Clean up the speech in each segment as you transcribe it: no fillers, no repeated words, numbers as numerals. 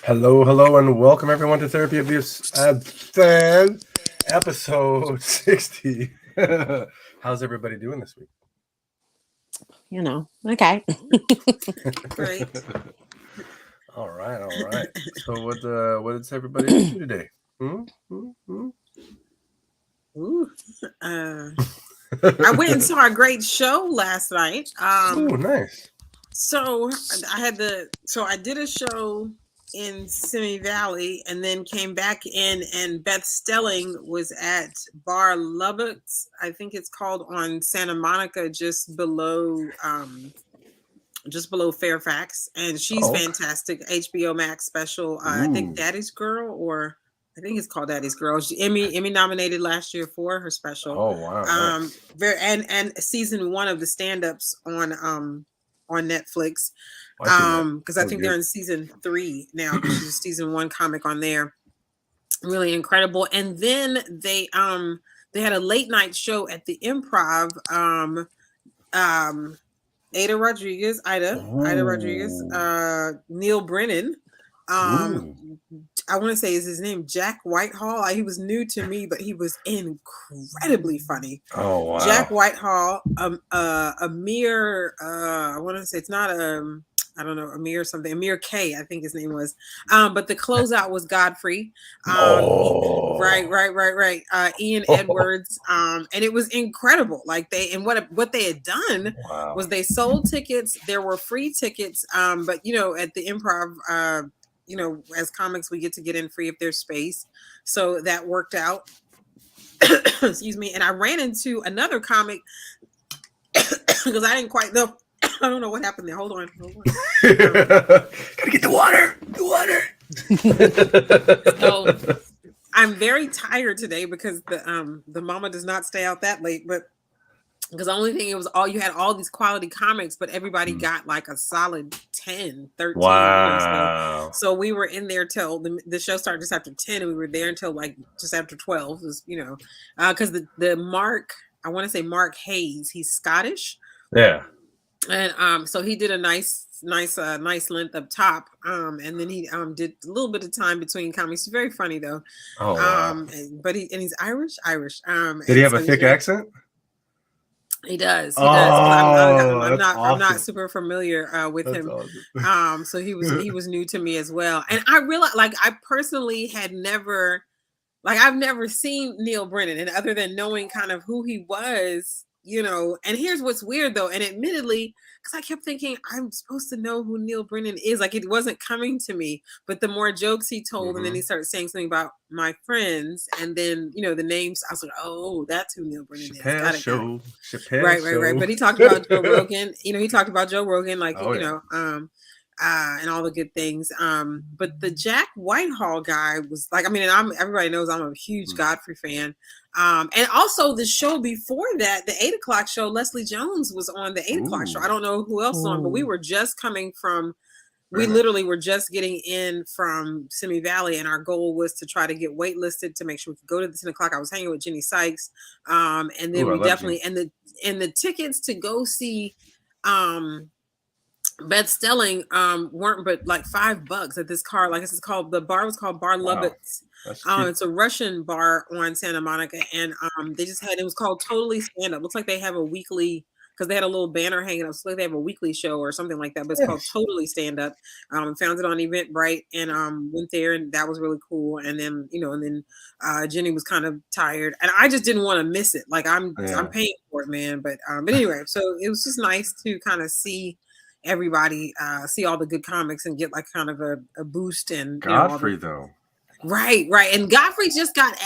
Hello, hello, and welcome everyone to Therapy Abuse Absurd Episode 60. How's everybody doing this week? Okay. Right. All right, all right. So what is everybody up to today? Ooh. I went and saw a great show last night. Oh, nice. So I did a show in Simi Valley and then came back in, and Beth Stelling was at Bar Lubbock's, I think it's called, on Santa Monica, just below Fairfax, and she's fantastic. HBO Max special. I think Daddy's Girl, or I think it's called Daddy's Girl. She Emmy nominated last year for her special. Oh wow! Nice. And season 1 of the stand-ups on Netflix. Because I think they're in season 3 now. She's a season 1 comic on there. Really incredible. And then they had a late night show at the Improv. Ida Rodriguez, Neil Brennan. I want to say is his name Jack Whitehall. He was new to me, but he was incredibly funny. Oh wow! Jack Whitehall, Amir. I want to say it's not I don't know, Amir something. Amir K, I think his name was. But the closeout was Godfrey. Right. Ian Edwards. And it was incredible. Like what they had done was they sold tickets. There were free tickets. But at the Improv, as comics, we get in free if there's space. So that worked out. Excuse me. And I ran into another comic because I didn't quite know. I don't know what happened there. Hold on. Gotta get the water. So I'm very tired today because the mama does not stay out that late, but because the only thing, you had all these quality comics, but everybody got like a solid 10, 13. Wow. So we were in there till the show started just after 10, and we were there until like just after 12. Because the Mark, I want to say Mark Hayes, he's Scottish. Yeah. And so he did a nice length up top. And then he did a little bit of time between comics. He's very funny though. Oh wow. But he's Irish. Did he have a thick accent? He does. I'm not super familiar with him. Awesome. So he was new to me as well. And I realized, I personally had never, I've never seen Neil Brennan, and other than knowing kind of who he was, and here's what's weird though, and admittedly, because I kept thinking I'm supposed to know who Neil Brennan is, it wasn't coming to me. But the more jokes he told, and then he started saying something about my friends, and then the names, I was like, oh, that's who Neil Brennan is. Got it. Right. But he talked about Joe Rogan. And all the good things. But the Jack Whitehall guy was everybody knows I'm a huge Godfrey fan. And also the show before that, the 8 o'clock show, Leslie Jones was on the 8 o'clock show. I don't know who else was on, but we were just coming from, we literally were just getting in from Simi Valley, and our goal was to try to get waitlisted to make sure we could go to the 10 o'clock. I was hanging with Jenny Sykes. And then we definitely, and the tickets to go see, Beth Stelling weren't but like $5 at this car. The bar was called Bar Lubbock's. It's a Russian bar on Santa Monica, and they just had, it was called Totally Stand Up. Looks like they have a weekly, because they had a little banner hanging up. So they have a weekly show or something like that, but it's called Totally Stand Up. Found it on Eventbrite, and went there, and that was really cool. And then Jenny was kind of tired, and I just didn't want to miss it. I'm paying for it, man. But anyway, so it was just nice to kind of see everybody, see all the good comics and get kind of a boost. And Godfrey though. Right. And Godfrey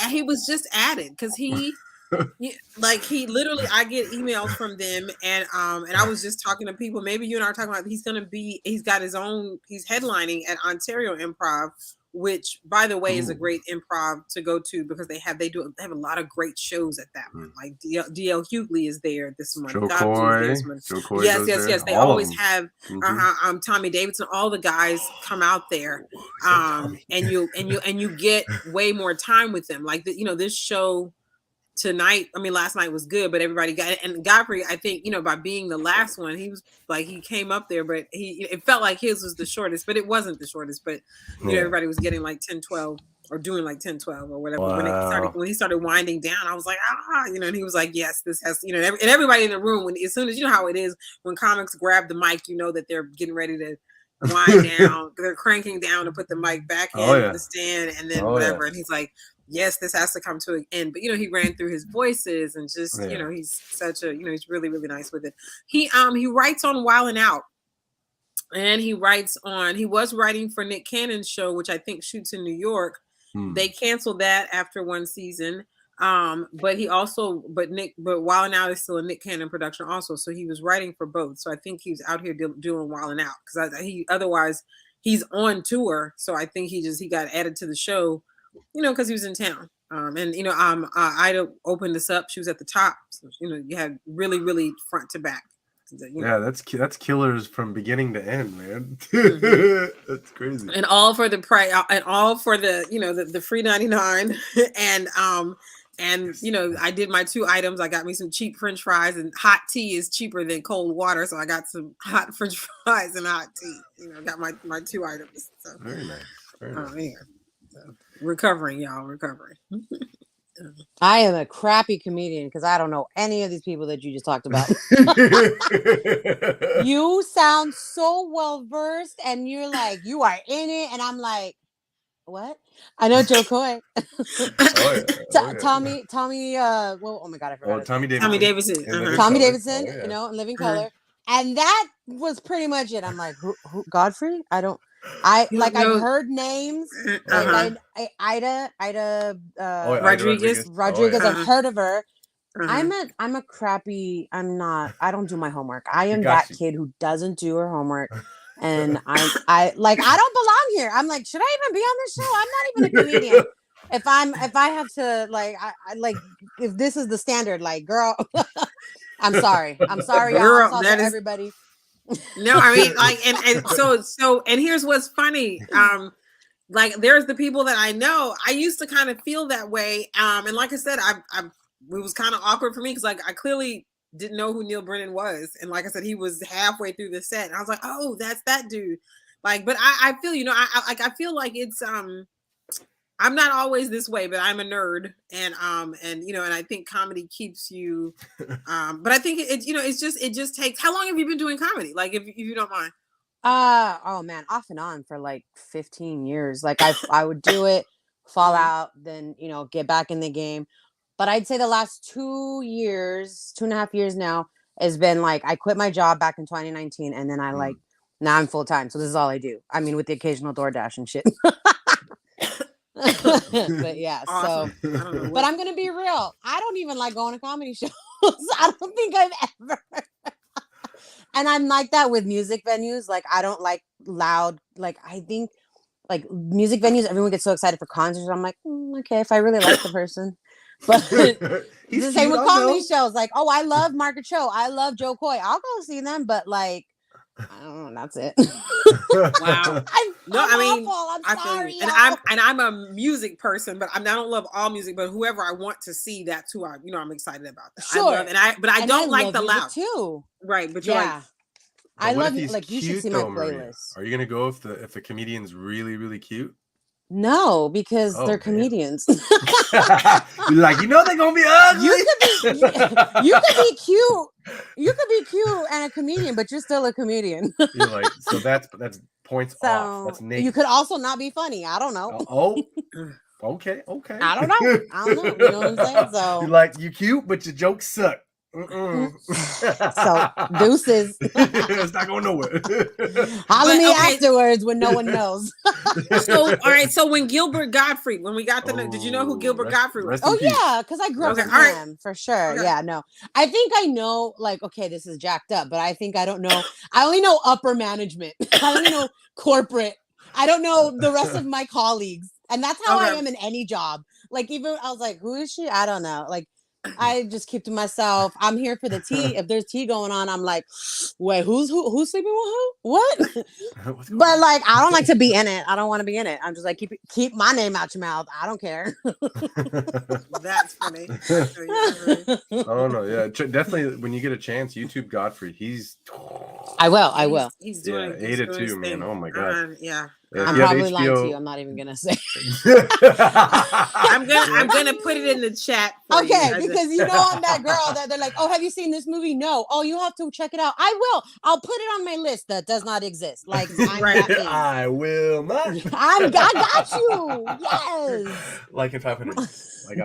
he was just added because he literally, I get emails from them, and I was just talking to people, maybe you and I are talking about, he's got his own, he's headlining at Ontario Improv, which by the way is a great improv to go to, because they have a lot of great shows at that one. Like DL Hughley is there this month. Joe Coy. Yes. They always have Tommy Davidson. All the guys come out there, and you get way more time with them. This show last night was good, but everybody got it. And Godfrey, I think, by being the last one, he was like, he came up there, but it felt like his was the shortest, but it wasn't the shortest. But everybody was getting like 10, 12 or doing like 10, 12 or whatever. Wow. When he started winding down, I was like, and he was like, yes, this has, and everybody in the room, as soon as how it is when comics grab the mic, that they're getting ready to wind down, they're cranking down to put the mic back in the stand, and then whatever. And he's like, yes, this has to come to an end. But he ran through his voices and just he's such a he's really, really nice with it. He writes on Wildin' Out, and he was writing for Nick Cannon's show, which I think shoots in New York. They canceled that after one season. But Wildin' Out is still a Nick Cannon production also, so he was writing for both. So I think he's out here doing Wildin' Out, because otherwise he's on tour. So I think he got added to the show, because he was in town. Ida opened this up. She was at the top. So, you had really, really front to back. Yeah, that's killers from beginning to end, man. That's crazy. And all for the price, and all for the free 99. And I did my 2 items. I got me some cheap French fries, and hot tea is cheaper than cold water, so I got some hot French fries and hot tea. I got my 2 items. So. Very nice. Very nice. Yeah. So, recovering, y'all. I am a crappy comedian because I don't know any of these people that you just talked about. You sound so well versed, and you're like, you are in it, and I'm like, what? I know Joe Coy. Tommy. Oh my God, I forgot. Tommy Davidson. Tommy Davidson. In Living Color, and that was pretty much it. I'm like, who Godfrey? I've heard names. Ida Rodriguez. I've heard of her. I don't do my homework. I am that kid who doesn't do her homework. And I don't belong here. I'm like, should I even be on this show? I'm not even a comedian. If I have to if this is the standard, girl, I'm sorry, y'all. I'm sorry to everybody. No, I mean, and here's what's funny. There's the people that I know. I used to kind of feel that way. And like I said, it was kind of awkward for me because I clearly didn't know who Neil Brennan was. And like I said, he was halfway through the set, and I was like, oh, that's that dude. But I feel, I feel like it's I'm not always this way, but I'm a nerd, and I think comedy keeps you. But I think it just takes. How long have you been doing comedy? If you don't mind. Oh man, off and on for 15 years. I would do it, fall out, then get back in the game. But I'd say the last 2.5 years now has been I quit my job back in 2019, and then now I'm full time. So this is all I do. I mean, with the occasional DoorDash and shit. But yeah, awesome. So but I'm gonna be real, I don't even like going to comedy shows. I don't think I've ever and I'm like that with music venues. I don't like loud, I think music venues, everyone gets so excited for concerts. I'm like, okay, if I really like the person. But it's the same with comedy shows. Oh, I love Margaret Cho, I love Joe Coy, I'll go see them, but I don't know, that's it. Wow. I'm sorry, and I'm a music person, but I don't love all music, but whoever I want to see, that's who I'm excited about that. Sure. I don't like the loud too. Right, but you're I love you should see my playlist. Are you gonna go if the comedian's really, really cute? No, because they're comedians. You're they're gonna be ugly. You could be cute. You could be cute and a comedian, but you're still a comedian. You're so that's points off. That's negative. You could also not be funny. I don't know. Okay. I don't know. You know what I'm saying? So you're you cute, but your jokes suck. So deuces. It's not going nowhere. Holler me afterwards when no one knows. So all right. So when Gilbert Gottfried, when we got did you know who Gilbert Gottfried was? Oh yeah, because I grew up with him for sure. Okay. Yeah, no. I think I know. Okay, this is jacked up, but I think I don't know. I only know upper management. I only know corporate. I don't know the rest of my colleagues, and that's how I am in any job. Even I was like, who is she? I don't know. I just keep to myself. I'm here for the tea. If there's tea going on, I'm like, wait, who's sleeping with who? What? But like, I don't like to be in it. I don't want to be in it. I'm just like, keep my name out your mouth. I don't care. That's funny. Oh no, yeah, definitely. When you get a chance, YouTube Godfrey. I will. He's doing 8 to 2, man. Oh my god. Yeah. I'm probably lying to you. I'm not even gonna say. I'm gonna put it in the chat. Okay, because you know I'm that girl that they're like, oh, have you seen this movie? No. Oh, you have to check it out. I will. I'll put it on my list that does not exist. Like I will not. I got you. Yes. Like in 500.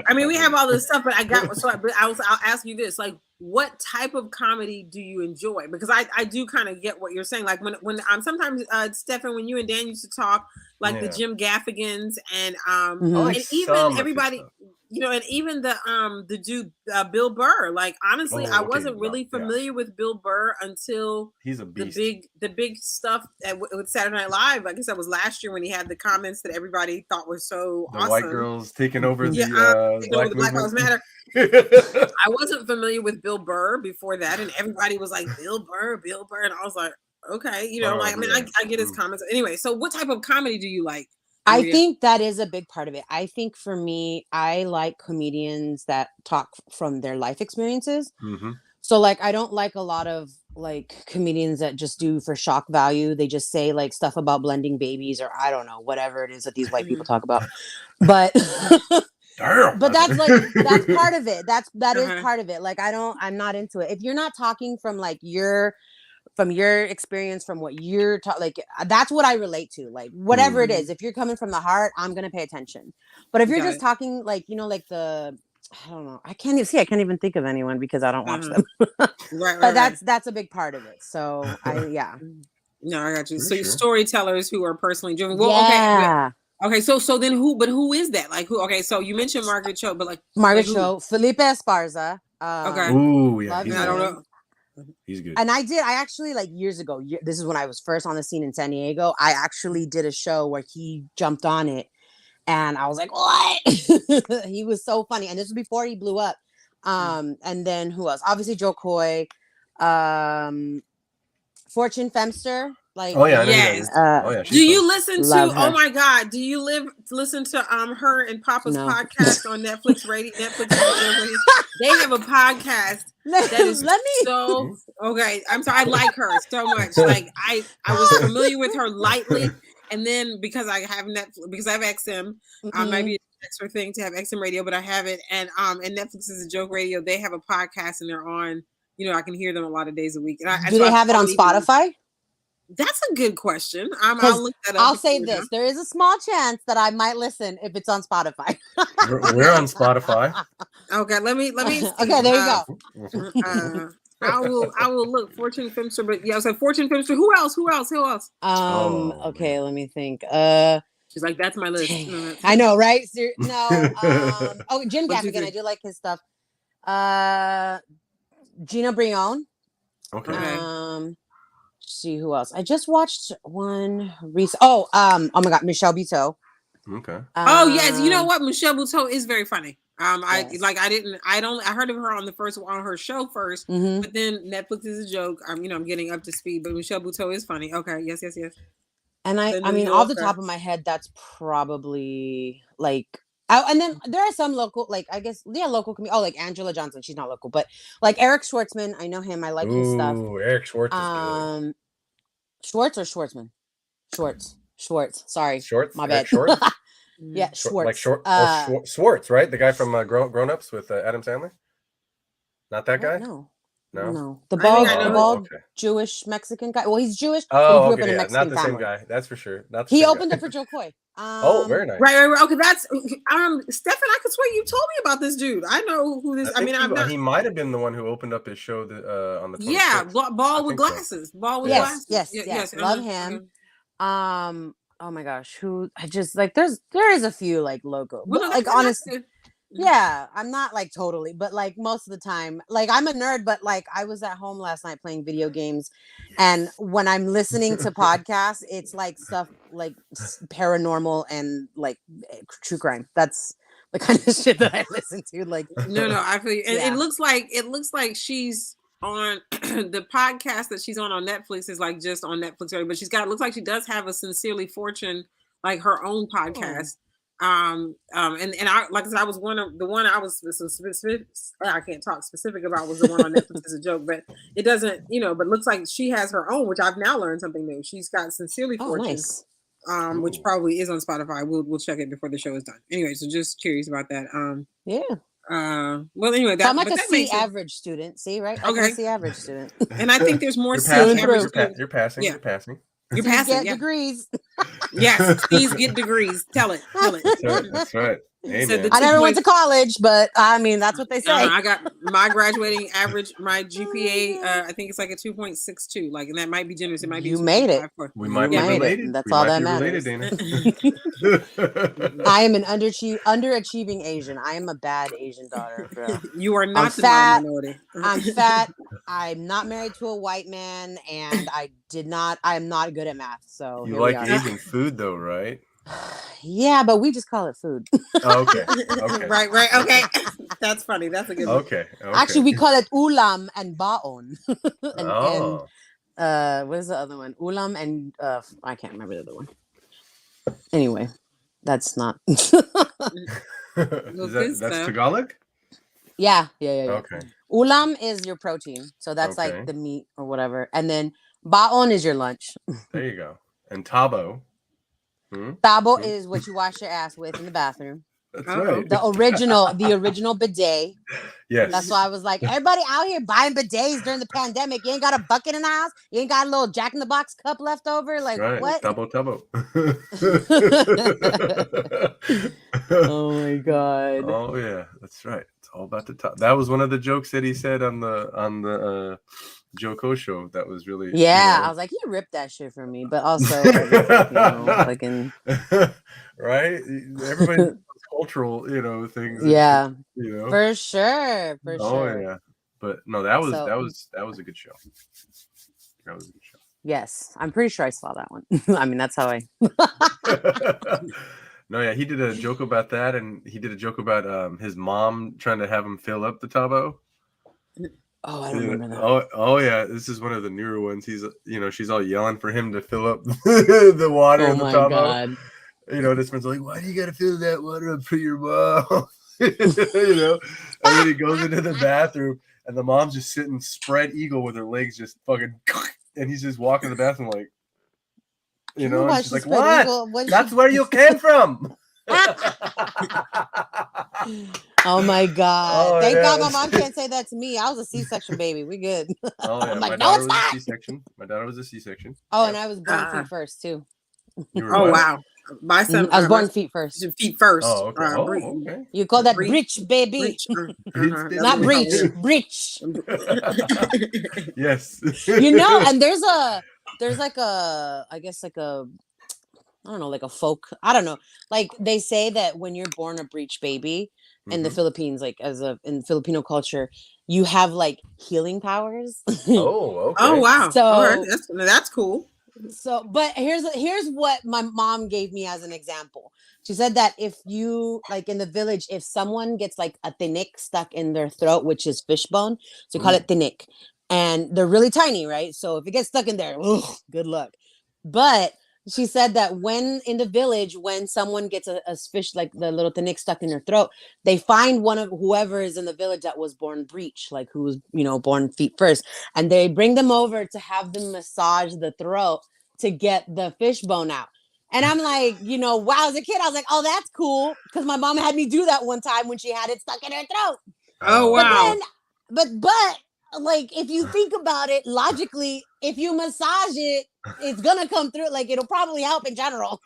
I mean, we have all this stuff, but I'll ask you this: like, what type of comedy do you enjoy? Because I do kind of get what you're saying. Like when sometimes Stefan, when you and Dan used to talk, like the Jim Gaffigans and and even everybody, and even the dude Bill Burr. Like honestly, I wasn't really familiar with Bill Burr until he's a beast. The big stuff with Saturday Night Live. I guess that was last year when he had the comments that everybody thought were so awesome. White girls taking over the Black Lives Matter. I wasn't familiar with Bill Burr before that, and everybody was like Bill Burr, and I was like, okay, I get his comments anyway. So, what type of comedy do you like? I think that is a big part of it. I think for me, I like comedians that talk from their life experiences. Mm-hmm. So, like, I don't like a lot of like comedians that just do for shock value. They just say like stuff about blending babies or I don't know, whatever it is that these white people talk about. But but that's part of it. That is part of it. Like I'm not into it. If you're not talking from like your experience, from what you're like, that's what I relate to. Like whatever it is, if you're coming from the heart, I'm gonna pay attention. But if you're just talking like, like I don't know, I can't even think of anyone because I don't watch them. But that's a big part of it. So No, I got you. So storytellers who are personally driven. Well, okay, so then who is that? Like who? Okay, so you mentioned Margaret Cho, but like Margaret Cho, Felipe Esparza. Okay. Ooh, yeah. I don't know. He's good. And I actually like years ago, this is when I was first on the scene in San Diego. I actually did a show where he jumped on it and I was like, what? He was so funny. And this was before he blew up. And then who else? Obviously Joe Coy, Fortune Femster. Like, yes. Do you listen to? Oh my God! Do you listen to her and Papa's podcast on Netflix Radio? They have a podcast that is okay. I'm sorry. I like her so much. Like I was familiar with her lightly, and then because I have Netflix, because I have XM, maybe it's an extra thing to have XM radio, but I have it, and Netflix is a joke radio. They have a podcast, and they're on. I can hear them a lot of days a week. And do they have it on Spotify? That's a good question. I'll look that up. I'll say this: there is a small chance that I might listen if it's on Spotify. We're on Spotify. Okay, let me. Okay, there you go. I will look. Fortune Femster, but I said Fortune Femster. Who else? Okay, let me think. She's like, that's my list. I know, right? No. Jim Gaffigan. I do like his stuff. Gina Brion. Okay. See who else. I just watched one recent. Oh my God, Michelle Buteau. Okay. Yes, you know what? Michelle Buteau is very funny. I heard of her on her show first, but then Netflix is a joke. I'm getting up to speed, but Michelle Buteau is funny. Okay, yes. And I mean, off the top of my head, that's probably like. And then there are some local, like I guess, local. Like Angela Johnson. She's not local, but like Eric Schwartzman, I know him. I like his stuff. Eric Schwartz is good. Schwartz or Schwartzman? Schwartz. Sorry, Schwartz. My bad. Schwartz. Yeah, Schwartz. Like Schwartz, right? The guy from Grown Ups with Adam Sandler. Not that guy. No. The bald Jewish Mexican guy. Well, he's Jewish. Oh, okay, not the same guy. That's for sure. He opened up for Joe Coy. Very nice. Right. Okay, that's Stefan. I could swear you told me about this dude. I know who this. He might have been the one who opened up his show on the 26th. Yeah, bald with glasses. Bald with glasses. Yes. Love him. Oh my gosh, who I just like. There is a few like local, but like honestly. Yeah, I'm not like totally, but like most of the time, like I'm a nerd, but like I was at home last night playing video games, and when I'm listening to podcasts, it's like stuff like paranormal and like true crime. That's the kind of shit that I listen to. Like, no, I feel you. And Yeah. it looks like she's on the podcast that she's on Netflix is like just on Netflix already, but looks like she does have a Sincerely Fortune, like her own podcast. And I, like I said, I was the one I was specific, I can't talk specific about was the one on Netflix as a joke, but it doesn't, but it looks like she has her own, which I've now learned something new. She's got Sincerely Fortune, nice. Which probably is on Spotify. We'll check it before the show is done. Anyway, so just curious about that. Yeah. Well, anyway, I'm like a C average student. See, right? Okay. Like a C average student. And I think there's more You're C passing. average You're students. You're passing. Yeah. You're passing. You're C's passing. Get Yeah. degrees. Yes, C's get degrees. Tell it. That's right. Amen. I never went to college, but I mean that's what they say. I got my graduating average, my GPA. I think it's like a 2.62. Like, and that might be generous. It might be. You made it. We might be related. That's all that matters. I am an underachieving Asian. I am a bad Asian daughter. Bro. You are not the minority. I'm fat. I'm not married to a white man, and I am not good at math. So you like Asian food, though, right? Yeah, but we just call it food. Oh, okay. Right. Okay. That's funny. That's a good one. Okay. Actually, we call it ulam and baon. and what is the other one? Ulam and I can't remember the other one. Anyway, that's not. That's Tagalog? Yeah. Okay. Ulam is your protein, so that's like the meat or whatever, and then baon is your lunch. There you go. And tabo. Tabo is what you wash your ass with in the bathroom. That's right. The original bidet. Yes. That's why I was like, everybody out here buying bidets during the pandemic. You ain't got a bucket in the house. You ain't got a little Jack in the Box cup left over. Like, right. what? Tabo. Oh my God. Oh yeah, that's right. It's all about the top. That was one of the jokes that he said on the Joko show. That was really I was like, he ripped that shit from me, but also fucking right. Everybody cultural, things. Yeah, for sure. Oh yeah, but no, that was a good show. That was a good show. Yes, I'm pretty sure I saw that one. I mean, that's how I. No, yeah, he did a joke about that, and he did a joke about his mom trying to have him fill up the tabo. Oh, I don't remember that. Oh, yeah, this is one of the newer ones. He's, she's all yelling for him to fill up the water in the tabo. God. This one's like, why do you got to fill that water up for your mom? And then he goes into the bathroom, and the mom's just sitting spread eagle with her legs just fucking, and he's just walking in the bathroom like, and she's like, what? That's where you came from. Oh my God. Thank God my mom can't say that to me. I was a C-section baby. We good. Oh, yeah. I'm like, no, it's not. My daughter was a C-section. Oh, and I was born feet first too. Wow. My son, I was born feet first. Feet first. Oh, okay. Okay. You call that breech, baby? Not breech, breech. Yes. And there's like a, I guess like a, I don't know, like a folk. I don't know. Like they say that when you're born a breech baby in the Philippines, like in Filipino culture, you have like healing powers. Oh, okay. Oh, wow. So that's cool. So, but here's what my mom gave me as an example. She said that if you like in the village, if someone gets like a tinik stuck in their throat, which is fish bone, so call it tinik, and they're really tiny, right? So if it gets stuck in there, good luck. But she said that when in the village, when someone gets a fish, like the little tinik stuck in their throat, they find one of whoever is in the village that was born breech, like who was, born feet first. And they bring them over to have them massage the throat to get the fish bone out. And I'm like, wow, as a kid, I was like, oh, that's cool. Because my mom had me do that one time when she had it stuck in her throat. Oh, wow. But like, if you think about it logically, if you massage it, it's gonna come through. Like, it'll probably help in general.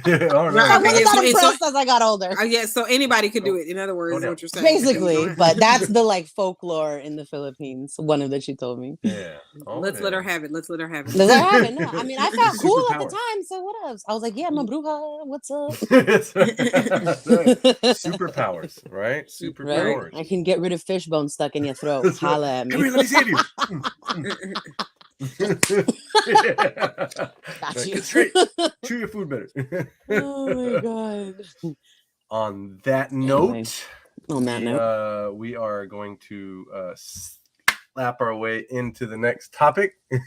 Yeah, I wasn't that impressed as I got older. So anybody could do it. In other words, what you're saying. Basically, but that's the like folklore in the Philippines. One of that she told me. Yeah. Let's let her have it. Let's let her have it. No, I mean, I felt cool at the time. So what else? I was like, yeah, I'm a bruja. What's up? Superpowers, right? Superpowers. Right? I can get rid of fish bone stuck in your throat. Holla at me. Come here, let me save you. Got you. Get straight. Chew your food better. Oh my God. on that note, we are going to slap our way into the next topic. I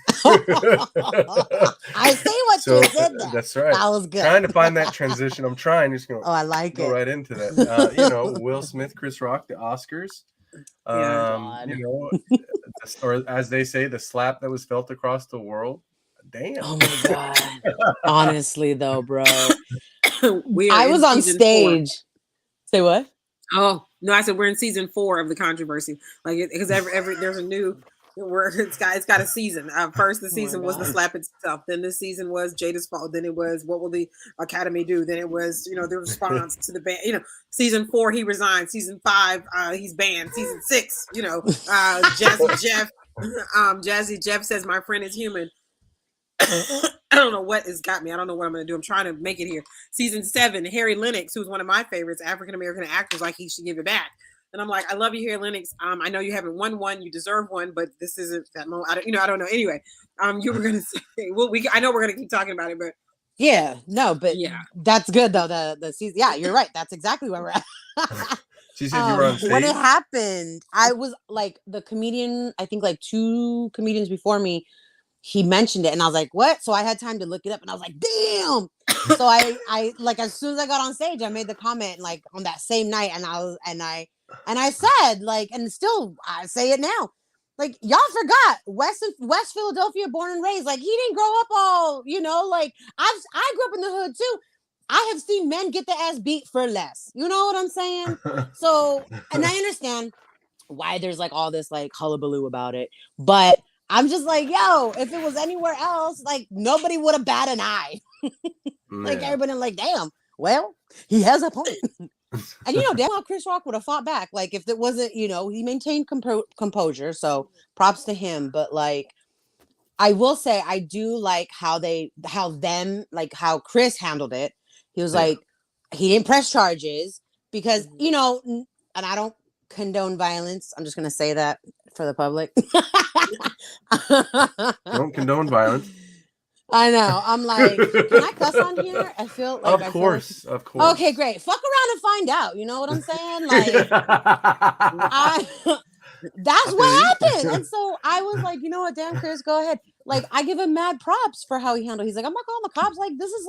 see what you did there. That's right. That was good. Trying to find that transition. I'm trying. Just going. I like go it. right into that. Will Smith, Chris Rock, the Oscars. Or as they say, the slap that was felt across the world. Damn. Oh my god. Honestly, though, bro, I was on stage. 4. Say what? Oh no, I said we're in season 4 of the controversy. Like because every there's a new word. It's got a season. First the season was the slap itself. Then this season was Jada's fault. Then it was what will the Academy do? Then it was the response to the ban. Season 4 he resigned. Season 5 he's banned. Season 6 Jazzy Jeff. Jazzy Jeff says my friend is human. I don't know what has got me. I don't know what I'm going to do. I'm trying to make it here. Season 7, Harry Lennox, who's one of my favorites, African-American actors, like he should give it back. And I'm like, I love you, Harry Lennox. I know you haven't won one. You deserve one, but this isn't that moment. I don't know. Anyway, you were going to say, well, I know we're going to keep talking about it, but. Yeah, no, but that's good though. The season. Yeah, you're right. That's exactly where we're at. She said you were on stage. When it happened, I was like the comedian, I think like 2 comedians before me, he mentioned it and I was like, what? So I had time to look it up and I was like, damn. So I like, as soon as I got on stage, I made the comment like on that same night and I said like, and still I say it now, like y'all forgot West Philadelphia, born and raised. Like he didn't grow up all, like I grew up in the hood too. I have seen men get the ass beat for less. You know what I'm saying? So, and I understand why there's like all this like hullabaloo about it, but I'm just like, yo, if it was anywhere else, like nobody would have bat an eye. Like everybody like, damn, well, he has a point. And damn well Chris Rock would have fought back. Like if it wasn't, he maintained composure. So props to him. But like, I will say, I do like how Chris handled it. He was like, he didn't press charges because, and I don't condone violence. I'm just going to say that for the public. Don't condone violence. I know. I'm like, can I cuss on here? I feel like of course. Okay, great. Fuck around and find out. You know what I'm saying? Like, that's what happened. And so I was like, you know what, damn, Chris, go ahead. Like, I give him mad props for how he handled. He's like, I'm not calling the cops. Like, this is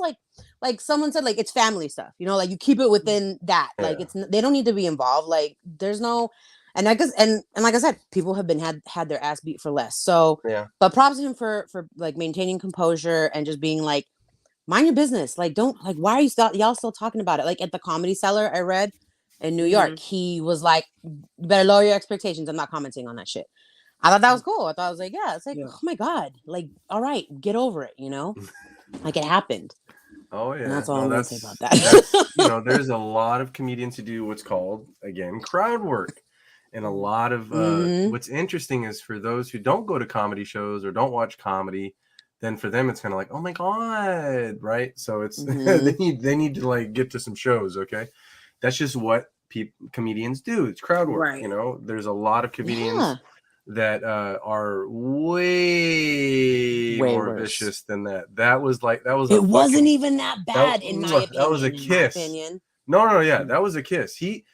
like someone said, like, it's family stuff. Like you keep it within that. Like, they don't need to be involved. Like, there's no. And I guess, and like I said, people have been had their ass beat for less. So, but props to him for like maintaining composure and just being like, mind your business. Like, don't like, why are y'all still talking about it? Like at the Comedy Cellar, I read in New York, he was like, you better lower your expectations. I'm not commenting on that shit. I thought that was cool. I thought I was like, it's like, oh my God, like, all right, get over it. Like it happened. Oh yeah, and that's all I'm gonna say about that. There's a lot of comedians who do what's called again crowd work. And a lot of what's interesting is for those who don't go to comedy shows or don't watch comedy, then for them it's kind of like, oh my God, right? So it's they need to like get to some shows. Okay, that's just what comedians do. It's crowd work. Right. There's a lot of comedians that are way more worse. Vicious than that. That was it wasn't even that bad in my opinion. That was a kiss. No, that was a kiss. He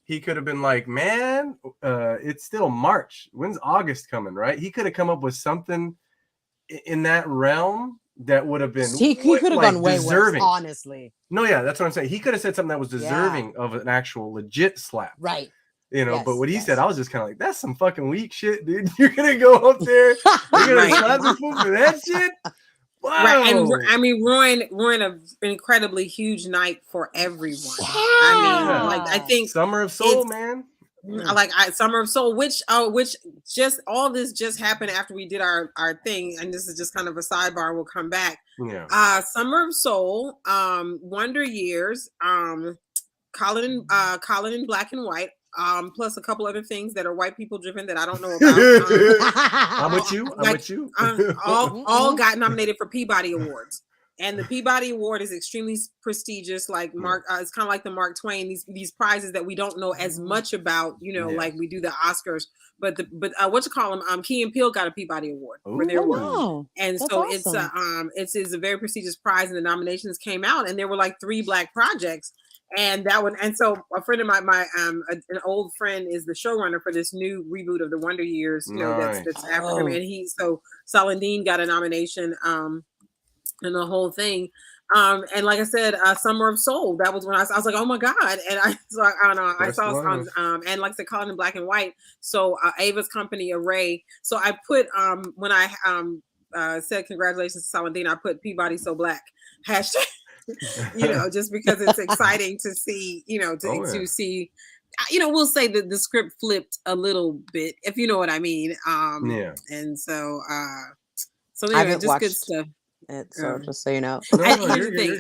he could have been like, man, it's still March. When's August coming, right? He could have come up with something in that realm that would have been he could have gone way deserving. Worse, honestly. No, that's what I'm saying. He could have said something that was deserving of an actual legit slap. Right. But what he said, I was just kind of like, that's some fucking weak shit, dude. You're going to go up there, you're going to slap the fool for that shit? Wow. Right. And I mean, ruin an incredibly huge night for everyone. Yeah. I mean, like I think Summer of Soul, man. Like Summer of Soul, which just all this just happened after we did our thing, and this is just kind of a sidebar. We'll come back. Yeah. Summer of Soul, Wonder Years, Colin in Black and White. Plus a couple other things that are white people driven that I don't know about. I'm with you. all got nominated for Peabody Awards. And the Peabody Award is extremely prestigious. Like Mark, it's kind of like the Mark Twain. These prizes that we don't know as much about, like we do the Oscars. But what you call them? Key and Peele got a Peabody Award for their work, and that's so awesome. it's a very prestigious prize. And the nominations came out, and there were like 3 Black projects. And that one, and so a friend of an old friend is the showrunner for this new reboot of the Wonder Years. That's African, and Saladin got a nomination. And the whole thing. And like I said, Summer of Soul. That was when I was like, oh my God. And I saw and like they call it in black and white. So Ava's company, Array. So I put when I said congratulations to Saladin, I put Peabody So Black hashtag. Just because it's exciting to see. To see. We'll say that the script flipped a little bit, if you know what I mean. And so anyway, just good stuff. So just so you know. Here's the thing.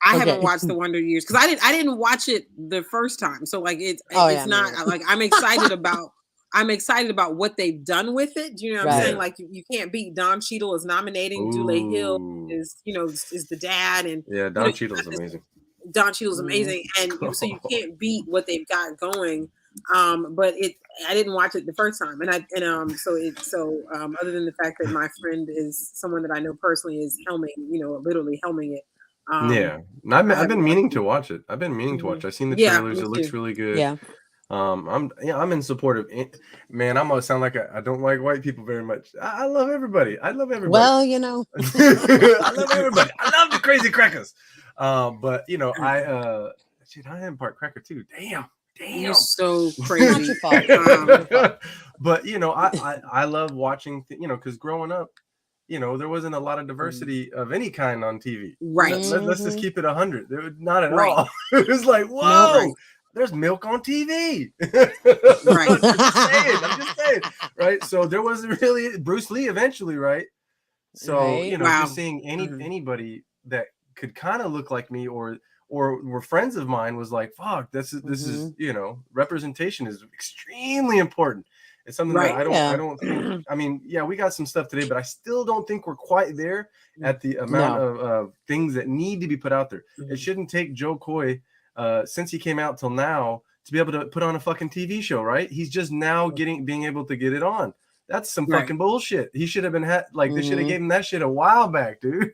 I haven't watched the Wonder Years because I didn't watch it the first time. So like it's not like I'm excited about what they've done with it. Do you know what I'm saying? Like you can't beat Don Cheadle is nominating. Dule Hill is the dad, and Don Cheadle's amazing. Don Cheadle's amazing, and so you can't beat what they've got going. But I didn't watch it the first time, and other than the fact that my friend is someone that I know personally is helming, literally helming it. I've been meaning to watch it. I've seen the trailers. It looks really good. Yeah. I'm in support of it. Man, I'm gonna sound like I don't like white people very much. I love everybody. Well, I love everybody. I love the crazy crackers. But I am part cracker too. Damn. You're so crazy. But I love watching because growing up, there wasn't a lot of diversity of any kind on TV. Right. Let's just keep it 100. Not at all. It was like, whoa, there's milk on TV. Right. I'm just saying. Right. So there wasn't really Bruce Lee eventually, right? So just seeing anybody that could kind of look like me or were friends of mine was like, fuck, this is representation is extremely important. It's something that I don't think, I mean, we got some stuff today, but I still don't think we're quite there at the amount of things that need to be put out there. It shouldn't take Joe Coy since he came out till now to be able to put on a fucking TV show, right? He's just now being able to get it on. That's some fucking bullshit. He should have been they should have gave him that shit a while back, dude.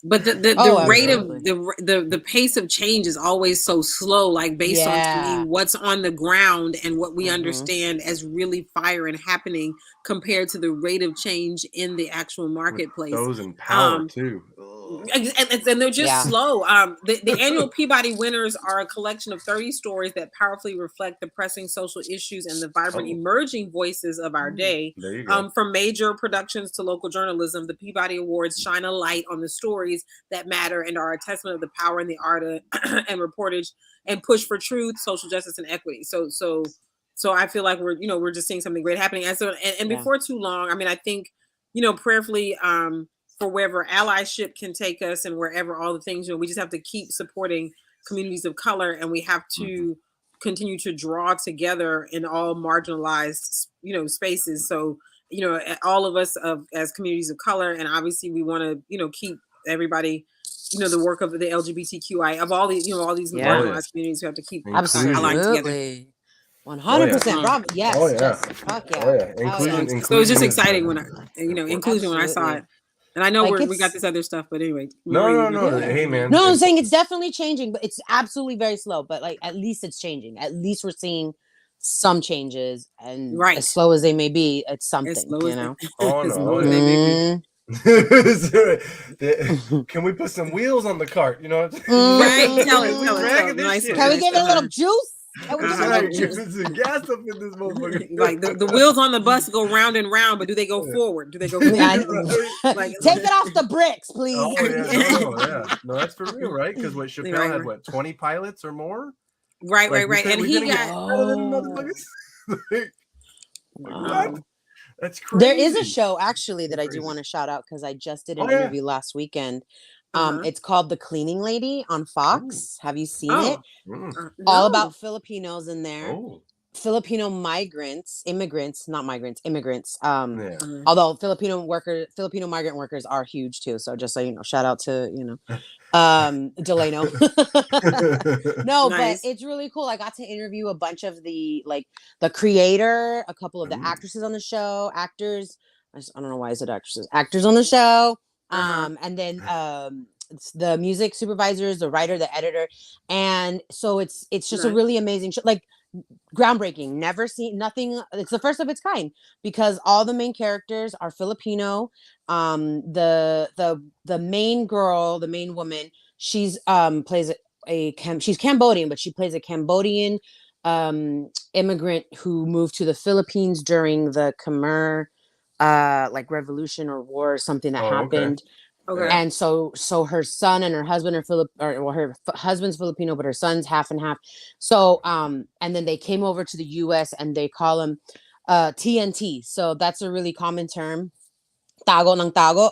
But the rate of the pace of change is always so slow, like based on to me, what's on the ground and what we understand as really fire and happening compared to the rate of change in the actual marketplace. With those in power too. And they're just slow. The annual Peabody winners are a collection of 30 stories that powerfully reflect the pressing social issues and the vibrant emerging voices of our day. From major productions to local journalism, the Peabody Awards shine a light on the stories that matter and are a testament of the power in the art and reportage and push for truth, social justice, and equity. So I feel like we're just seeing something great happening. And before too long, I mean, I think prayerfully for wherever allyship can take us and wherever all the things, we just have to keep supporting communities of color, and we have to continue to draw together in all marginalized, spaces. So, all of us as communities of color, and obviously we want to, keep everybody, the work of the LGBTQI of all these, all these marginalized communities, we have to keep allying together. 100%, Rob. Yes. Oh yeah. Fuck yeah. Oh yeah. Inclusion so it was just exciting when inclusion when I saw it. And I know we got this other stuff, but anyway. No. Hey, man. No, I'm saying it's definitely changing, but it's absolutely very slow. But like, at least it's changing. At least we're seeing some changes, and as slow as they may be, it's something. Oh no. Can we put some wheels on the cart? Right? Tell it. Can we give it a little juice? It's a gas up in this motherfucker. Like the wheels on the bus go round and round, but do they go forward? Do they go forward? Take it off the bricks, please. No, that's for real, right? Because Chappelle had 20 pilots or more? Right. And he got what? That's crazy. There is a show actually that I do want to shout out because I just did an interview last weekend. It's called The Cleaning Lady on Fox. Have you seen it? No. All about Filipinos in there. Filipino immigrants. Although Filipino migrant workers are huge too. So just so you know, shout out to Delano. No, nice. But it's really cool. I got to interview a bunch of the creator, a couple of the actresses on the show, actors. I don't know why I said actresses. Actors on the show. And then the music supervisors, the writer, the editor, and so it's just a really amazing show, like groundbreaking. Never seen nothing. It's the first of its kind because all the main characters are Filipino. The main girl, the main woman, she's plays she's Cambodian, but she plays a Cambodian immigrant who moved to the Philippines during the Khmer revolution or war or something that happened. Okay. And so her son and her husband are her husband's Filipino, but her son's half and half. So and then they came over to the US and they call them TNT. So that's a really common term. Tago ng tago.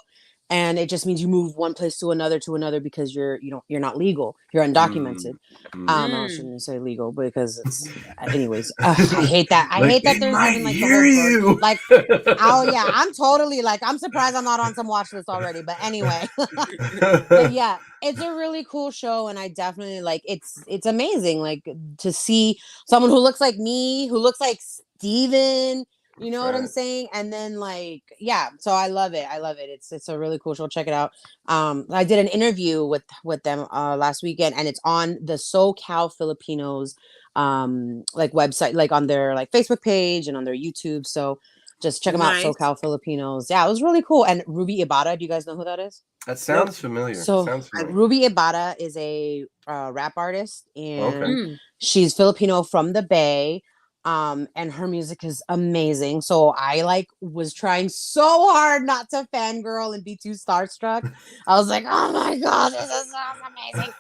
And it just means you move one place to another because you're not legal. You're undocumented. I shouldn't say legal because it's anyways. I hate that. I hate that there's even like the whole word. Like oh yeah, I'm totally I'm surprised I'm not on some watch list already. But anyway. But yeah, it's a really cool show and I definitely it's amazing to see someone who looks like me, who looks like Steven. You know what I'm saying? And then so I love it. It's a really cool show. Check it out. I did an interview with them last weekend and it's on the SoCal Filipinos website, on their Facebook page and on their YouTube. So just check them out, SoCal Filipinos. Yeah, it was really cool. And Ruby Ibarra, do you guys know who that is? That sounds familiar. So Ruby Ibarra is a rap artist and she's Filipino from the Bay. And her music is amazing. So I was trying so hard not to fangirl and be too starstruck. I was like, oh my God, this is so amazing.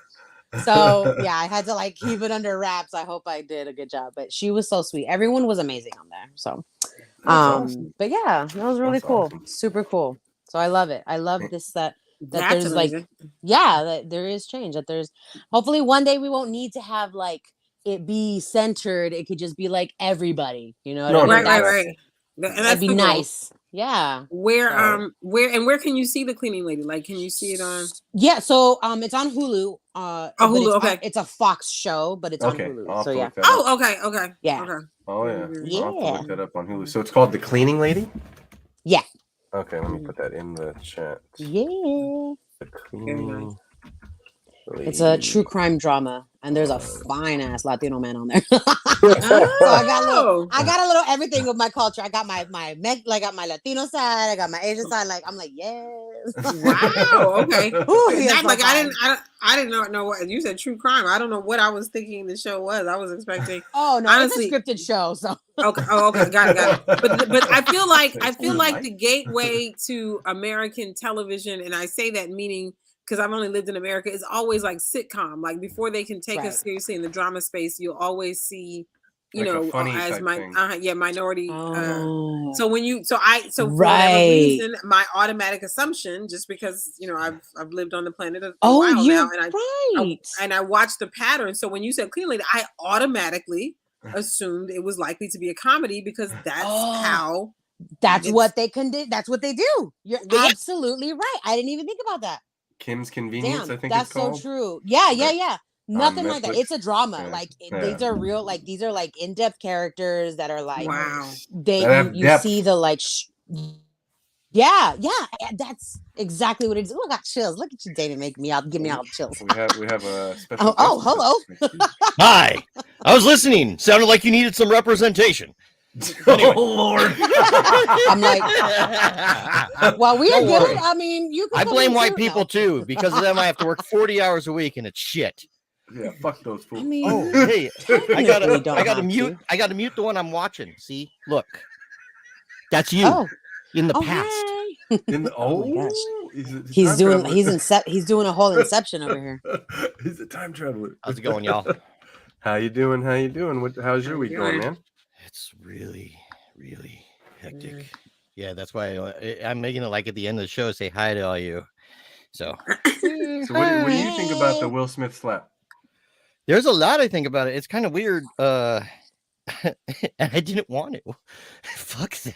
So yeah, I had to keep it under wraps. I hope I did a good job, but she was so sweet. Everyone was amazing on there. So, awesome. But yeah, that was really cool. Awesome. Super cool. So I love it. I love this, that there's amazing. That there is change, that there's hopefully one day we won't need to have it be centered. It could just be everybody, you know. Right. And that'd be nice. Yeah. Where can you see the cleaning lady? Can you see it on? Yeah, so it's on Hulu. Hulu. Okay. It's a Fox show, but it's on Hulu. So yeah. Oh, okay. Yeah. Okay. Oh yeah. Yeah. I'll have to look that up on Hulu. So it's called The Cleaning Lady. Yeah. Okay, let me put that in the chat. Yeah. The Cleaning. It's a true crime drama, and there's a fine ass Latino man on there. So I got a little everything with my culture. I got my got my Latino side, I got my Asian side. I'm yes. Wow. Okay. Ooh, I did not know what you said. True crime. I don't know what I was thinking the show was. I was expecting. Oh no, honestly, it's a scripted show. So okay. Oh, okay. Got it. But I feel like the gateway to American television, and I say that meaning, because I've only lived in America, is always sitcom. Before they can take us seriously in the drama space, you'll always see, as minority. Oh. So when for whatever reason, my automatic assumption, just because I've lived on the planet a while now, and I watched the pattern. So when you said Clean Lady, I automatically assumed it was likely to be a comedy because that's how. That's what they can do. That's what they do. You're absolutely right. I didn't even think about that. Kim's Convenience, I think that's it's called. So true. Yeah. Nothing like that. It's a drama. These are real. These are in-depth characters that are wow. You see the Yeah. That's exactly what it is. Oh, I got chills. Look at you, David, give me all the chills. We have a special. Hello. Hi. I was listening. Sounded like you needed some representation. Anyway. Oh Lord! I'm well, we are good. I mean, I blame white people too, because of them. I have to work 40 hours a week, and it's shit. Yeah, fuck those fools. I mean, hey, I gotta mute. I gotta mute the one I'm watching. See, look, that's you in the past. In the gosh. He's doing a whole Inception over here. He's a time traveler. How's it going, y'all? How you doing? How's your week going, man? It's really, really hectic. Yeah, that's why I'm making it at the end of the show, say hi to all you. So what do you think about the Will Smith slap? There's a lot I think about it. It's kind of weird. and I didn't want to. Fuck that.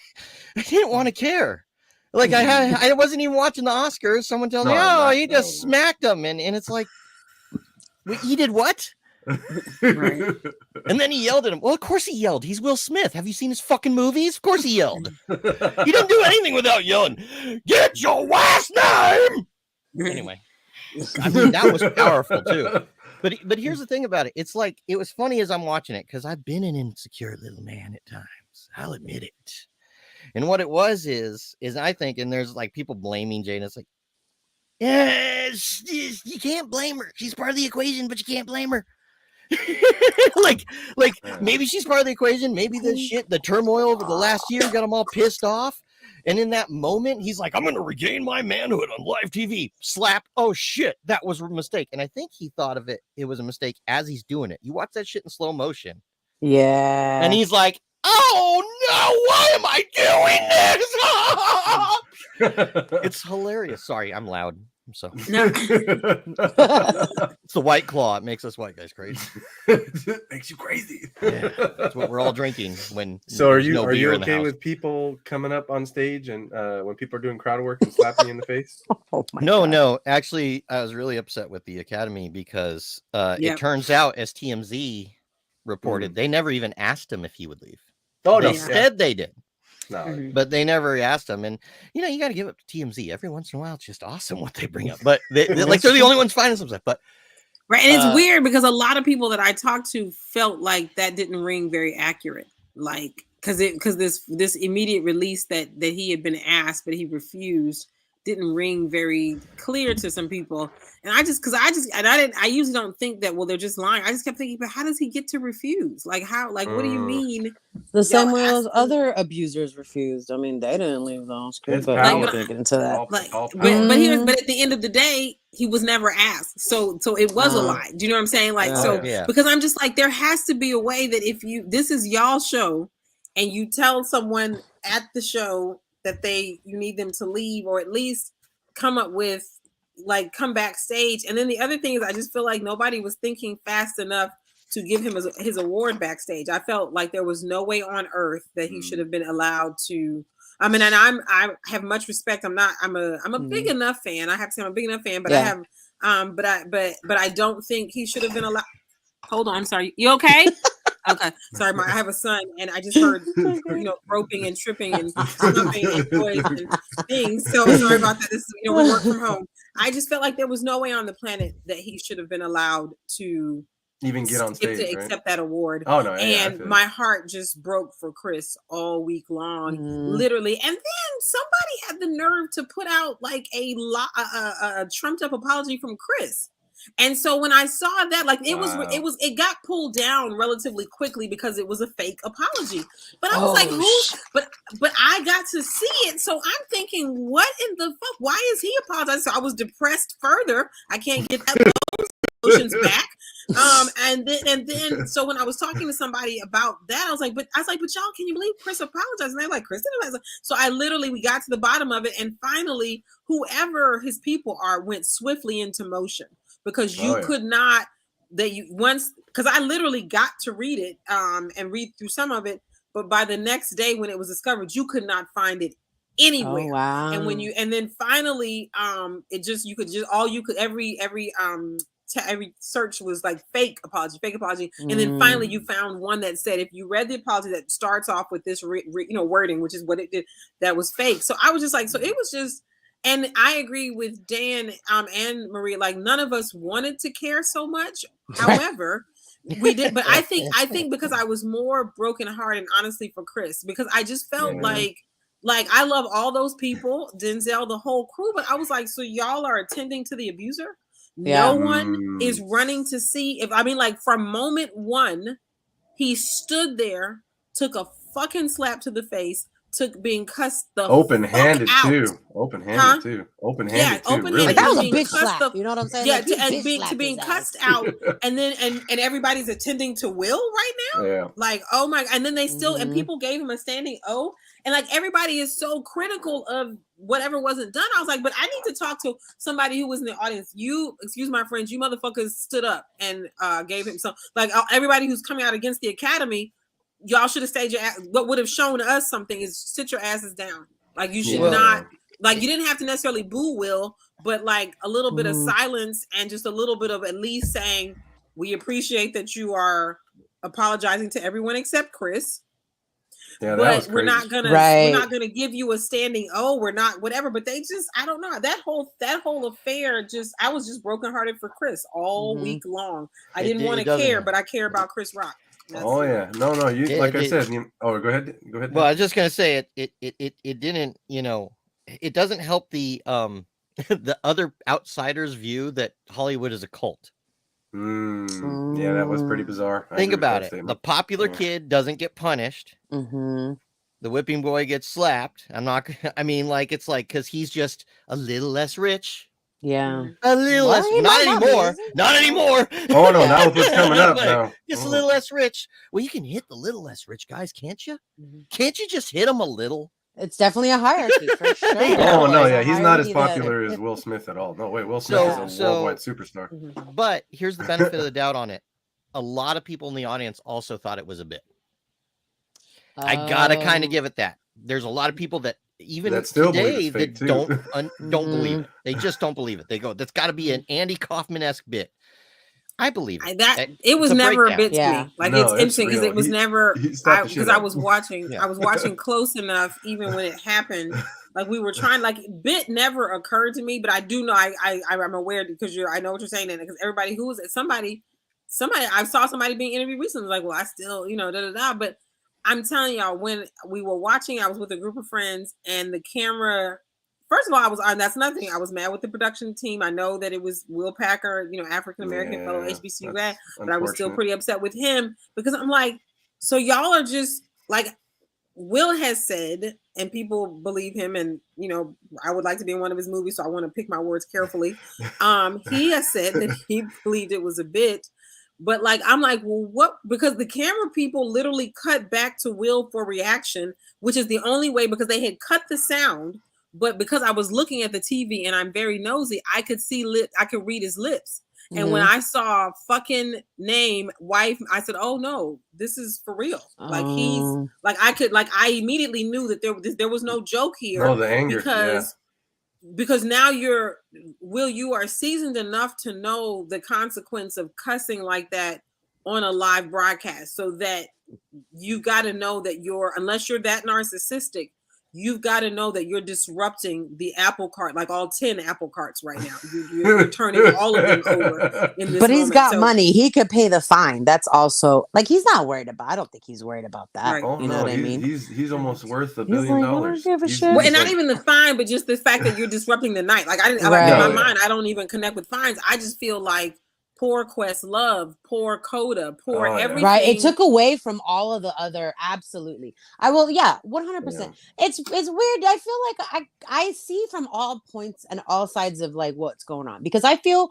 I didn't want to care. Like I wasn't even watching the Oscars. Someone tells me, he just smacked him, and it's like, he did what? Right. And then he yelled at him. Well, of course he yelled. He's Will Smith. Have you seen his fucking movies? Of course he yelled. He didn't do anything without yelling. Get your wife's name. Anyway, I mean, that was powerful too. But here's the thing about it. It's like, it was funny as I'm watching it, because I've been an insecure little man at times. I'll admit it. And what it was is I think, and there's like people blaming Jane. It's like, yeah, you can't blame her. She's part of the equation, but you can't blame her. like maybe she's part of the equation. Maybe the turmoil over the last year got him all pissed off. And in that moment, he's like, I'm going to regain my manhood on live TV. Slap. Oh, shit. That was a mistake. And I think he thought of it. It was a mistake as he's doing it. You watch that shit in slow motion. Yeah. And he's like, oh, no. Why am I doing this? It's hilarious. Sorry, I'm loud. So No. It's the White Claw. It makes us white guys crazy. It makes you crazy. Yeah, that's what we're all drinking when. So are you okay with people coming up on stage and when people are doing crowd work and slapping you in the face? No. Actually, I was really upset with the Academy because it turns out, as TMZ reported, they never even asked him if he would leave. Oh, they said they did. No, but they never asked him, and you got to give it to TMZ. Every once in a while, it's just awesome what they bring up. But they're the only ones finding some stuff. But right, and it's weird because a lot of people that I talked to felt like that didn't ring very accurate, like because this immediate release that he had been asked but he refused didn't ring very clear to some people. And I usually don't think that, well, they're just lying. I just kept thinking, but how does he get to refuse? Like, how, like, what do you mean? The same way those other abusers refused. I mean, they didn't leave the on screen, but I won't get into that. But at the end of the day, he was never asked. So it was a lie. Do you know what I'm saying? Like, because I'm just like, there has to be a way that if this is y'all show and you tell someone at the show that you need them to leave, or at least come backstage. And then the other thing is, I just feel like nobody was thinking fast enough to give him his award backstage. I felt like there was no way on earth that he should have been allowed to. I mean, and I have much respect. I'm a big enough fan. I have to say I'm a big enough fan, but I have, but I don't think he should have been allowed. Hold on, I'm sorry. You okay? Okay, sorry, I have a son, and I just heard groping and tripping and stomping and noise and things. So sorry about that. This is we work from home. I just felt like there was no way on the planet that he should have been allowed to even get on stage to accept that award. Oh no! And my heart just broke for Chris all week long, literally. And then somebody had the nerve to put out like a trumped up apology from Chris. And so when I saw that, like it got pulled down relatively quickly because it was a fake apology. But I was like, but I got to see it. So I'm thinking, what in the fuck? Why is he apologizing? So I was depressed further. I can't get that emotions back. And then so when I was talking to somebody about that, I was like, but y'all, can you believe Chris apologized? And they're like, Chris didn't. So we got to the bottom of it, and finally, whoever his people are went swiftly into motion. Because you could not, because I literally got to read it and read through some of it, but by the next day when it was discovered, you could not find it anywhere. Oh, wow. And then finally, every search was like fake apology, and then finally you found one that said if you read the apology that starts off with this wording, which is what it did, that was fake. So I was just like, so it was just. And I agree with Dan and Maria. Like none of us wanted to care so much. However, we did. But I think because I was more brokenhearted, honestly, for Chris, because I just felt like I love all those people, Denzel, the whole crew. But I was like, so y'all are attending to the abuser. No one is running to see if. I mean, like from moment one, he stood there, took a fucking slap to the face. Took being cussed the open-handed too. Open-handed too. Oopen-handed too. Really. Like that was a bitch slap. You know what I'm saying? Yeah, like, being cussed out, and then and everybody's attending to Will right now. Yeah. Like, oh my, and then they still and people gave him a standing O, and like everybody is so critical of whatever wasn't done. I was like, but I need to talk to somebody who was in the audience. You, excuse my French, you motherfuckers stood up and gave him some. Like everybody who's coming out against the Academy. y'all should have stayed your ass. What would have shown us something is sit your asses down. Like you should not. Like you didn't have to necessarily boo Will, but like a little bit of silence and just a little bit of at least saying we appreciate that you are apologizing to everyone except Chris. Yeah, but we're not gonna give you a standing. Oh, we're not whatever. But they just, I don't know, that whole affair. Just I was just brokenhearted for Chris all week long. I didn't want to care, but I care about Chris Rock. Oh yeah, no, you like I said. Go ahead. Well, I was just gonna say it didn't, you know, it doesn't help the the other outsiders' view that Hollywood is a cult. Yeah, that was pretty bizarre. Think about it. The popular kid doesn't get punished. Mm-hmm. The whipping boy gets slapped. I mean, like, it's like, because he's just a little less rich. Yeah. A little less. Not anymore. Not anymore. Oh, no. Now what's coming up now? Just a little less rich. Well, you can hit the little less rich guys, can't you? Can't you just hit them a little? It's definitely a hierarchy for sure. Oh, no. Yeah. He's not as popular as Will Smith at all. No, wait. Will Smith is a worldwide superstar. But here's the benefit of the doubt on it. A lot of people in the audience also thought it was a bit. I gotta kind of give it that. There's a lot of people that even today that don't believe it. They just don't believe it. They go, that's got to be an Andy Kaufman-esque bit. I believe it. It was never a bit to me. Like it's interesting because it was never because I was watching. I was watching close enough, even when it happened. Like we were trying. Like bit never occurred to me, but I do know. I'm aware because I know what you're saying. Because everybody who was somebody. I saw somebody being interviewed recently. Like, well, I still But I'm telling y'all, when we were watching, I was with a group of friends, and the camera. First of all, I was on. That's another thing. I was mad with the production team. I know that it was Will Packer, African American fellow HBCU grad, but I was still pretty upset with him because I'm like, so y'all are just like, Will has said, and people believe him, and I would like to be in one of his movies, so I want to pick my words carefully. He has said that he believed it was a bit. But like, I'm like, well, what? Because the camera people literally cut back to Will for reaction, which is the only way because they had cut the sound. But because I was looking at the TV and I'm very nosy, I could see I could read his lips. And when I saw fucking name wife, I said, "Oh no, this is for real." Like he's like I immediately knew that there was no joke here. Oh, the anger, because now you are seasoned enough to know the consequence of cussing like that on a live broadcast, so that you got to know that unless you're that narcissistic, you've got to know that you're disrupting the apple cart, like all 10 apple carts right now. You're turning all of them over in this But he's got money. He could pay the fine. That's also like he's not worried about. I don't think he's worried about that. Right. You know what I mean? He's almost worth $1 billion. I don't give a shit. Well, and not even the fine, but just the fact that you're disrupting the night. Like in my mind, I don't even connect with fines. I just feel like poor Questlove, poor Coda, poor everything. Right. It took away from all of the other. Absolutely. I will. Yeah. 100%. It's weird. I feel like I see from all points and all sides of like what's going on, because I feel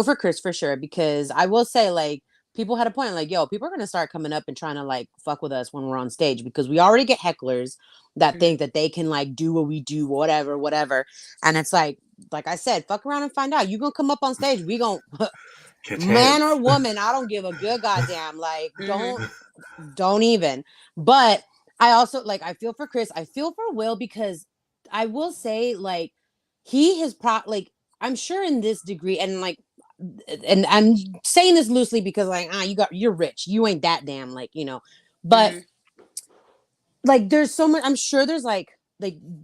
for Chris for sure, because I will say like people had a point like, yo, people are going to start coming up and trying to like fuck with us when we're on stage, because we already get hecklers that think that they can like do what we do, whatever. And it's like I said, fuck around and find out. You going to come up on stage. We going to man or woman, I don't give a good goddamn. Like, don't even. But I also like, I feel for Chris. I feel for Will, because I will say, like, he has I'm sure in this degree, and like, and I'm saying this loosely because like, you're rich. You ain't that damn, like, but like, there's so much. I'm sure there's like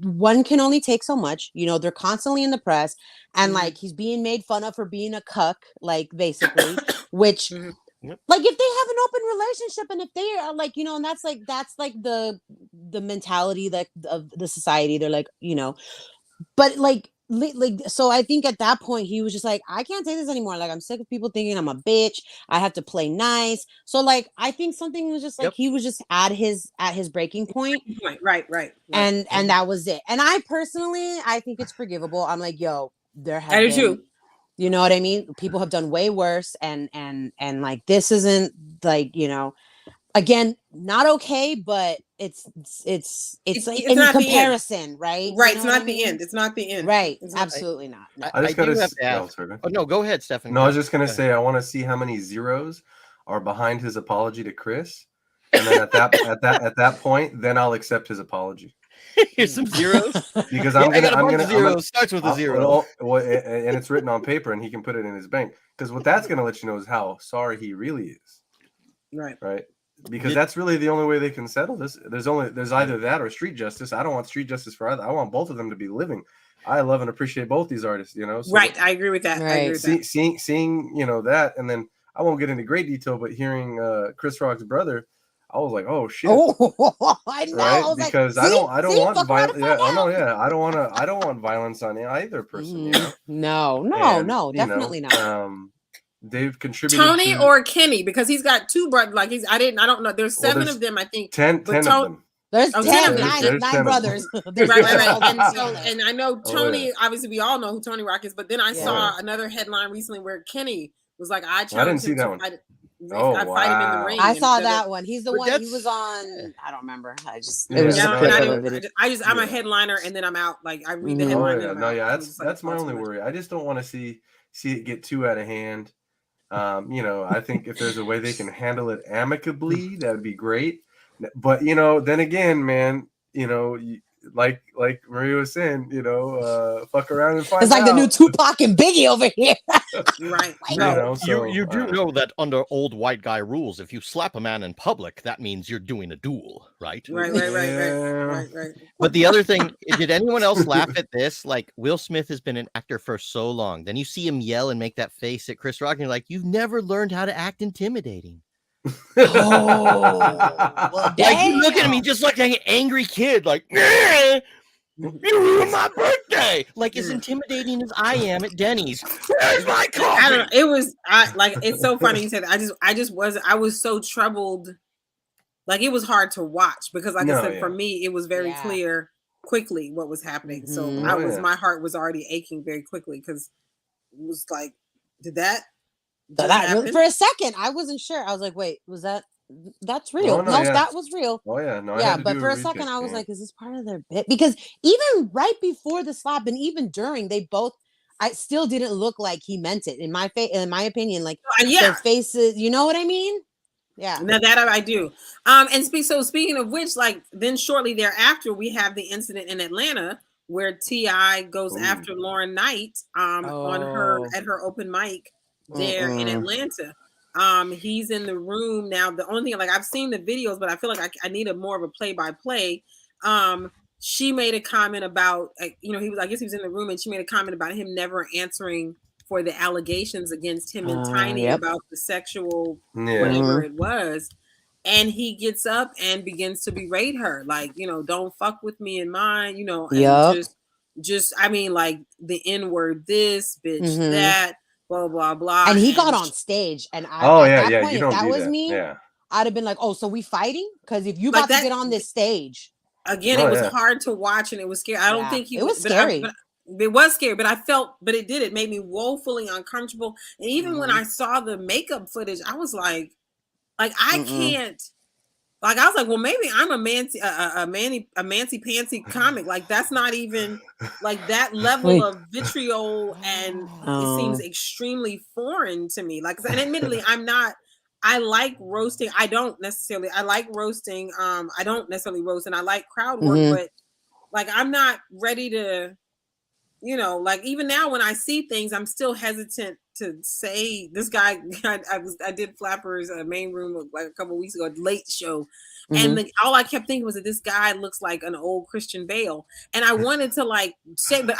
one can only take so much, they're constantly in the press, and like he's being made fun of for being a cuck, like basically, which like if they have an open relationship and if they are like, and that's like the mentality that of the society, they're like, but like so I think at that point he was just like, I can't take this anymore. Like, I'm sick of people thinking I'm a bitch. I have to play nice. So like, I think something was just like, he was just at his breaking point. Right. And that was it. And I personally, I think it's forgivable. I'm like, yo, there have been, too. You know what I mean? People have done way worse. And like, this isn't like, again, not okay, but it's like in comparison, right? Right. It's not the end. It's not the end. Right. Absolutely not. I just gotta have to ask. Oh no, go ahead, Stefan. No, I was just gonna say, I want to see how many zeros are behind his apology to Chris, And then at that point, then I'll accept his apology. Here's some zeros. Because I'm gonna zeros. Starts with a zero. And it's written on paper, and he can put it in his bank. Because what that's gonna let you know is how sorry he really is. Right. Because that's really the only way they can settle this. There's either that or street justice. I don't want street justice for either. I want both of them to be living. I love and appreciate both these artists, you know. So right, I agree with that. Right. I agree with that. Seeing you know that, and then I won't get into great detail, but hearing Chris Rock's brother, I was like, oh shit. Oh, I know. Right? I because like, I don't want violence. Yeah, I don't want violence on either person. You know? No, definitely not. They've contributed. Tony or Kenny, because he's got two brothers. Like I don't know. There's seven of them, I think. 10 of them. There's 9 brothers. Right. And I know Tony, obviously we all know who Tony Rock is, but then I saw another headline recently where Kenny was like, I didn't see that one. Fight him in the ring. I saw that one. He's the one he was on. I don't remember. It was just a video. I'm a headliner and then I'm out. Like I read the headline. That's my only worry. I just don't want to see it get too out of hand. You know, I think if there's a way they can handle it amicably, that'd be great. But you know, then again, man, you know, like Maria was saying, you know, fuck around and find out. It's like the new Tupac and Biggie over here. Right. You do know that under old white guy rules, if you slap a man in public, that means you're doing a duel, right? Right. But the other thing, did anyone else laugh at this? Like, Will Smith has been an actor for so long. Then you see him yell and make that face at Chris Rock, and you're like, you've never learned how to act intimidating. Well, like you look at him, he just like an angry kid, like you ruined my birthday. Like as intimidating as I am at Denny's. Where's my coffee? I don't know. It's so funny you said that. I was so troubled. Like it was hard to watch because I said, for me, it was very clear quickly what was happening. So my heart was already aching very quickly because it was like, did that? For a second, I wasn't sure. I was like, "Wait, was that's real?" No, that was real. Oh yeah, no. Yeah, but for a second, I was like, "Is this part of their bit?" Because even right before the slap, and even during, I still didn't look like he meant it. In my opinion, like their faces. You know what I mean? Yeah. Now that I do. And speaking of which, like then shortly thereafter, we have the incident in Atlanta where T.I. goes after Lauren Knight at her open mic. There in Atlanta. He's in the room now. The only thing, like I've seen the videos, but I feel like I need more of a play-by-play. She made a comment about, I guess he was in the room, and she made a comment about him never answering for the allegations against him and Tiny about the sexual whatever it was. And he gets up and begins to berate her, like, don't fuck with me and mine, and just I mean, like the N-word, this bitch, that. Blah blah blah, and he got on stage, and if that was me, I'd have been like, "Oh, so we fighting? Because if you about to get on this stage again, it was hard to watch, and it was scary. I don't think it was scary. It was scary, but it made me woefully uncomfortable. And even when I saw the makeup footage, I was like I can't. Like I was like, well, maybe I'm a mancy pantsy comic. Like that's not even like that level of vitriol, and it seems extremely foreign to me. Like, and admittedly, I like roasting. I like roasting. I don't necessarily roast, and I like crowd work, but like I'm not ready to, like even now when I see things, I'm still hesitant to say this guy. I did Flapper's main room like a couple of weeks ago, Late Show, and all I kept thinking was that this guy looks like an old Christian Bale, and I wanted to like say, but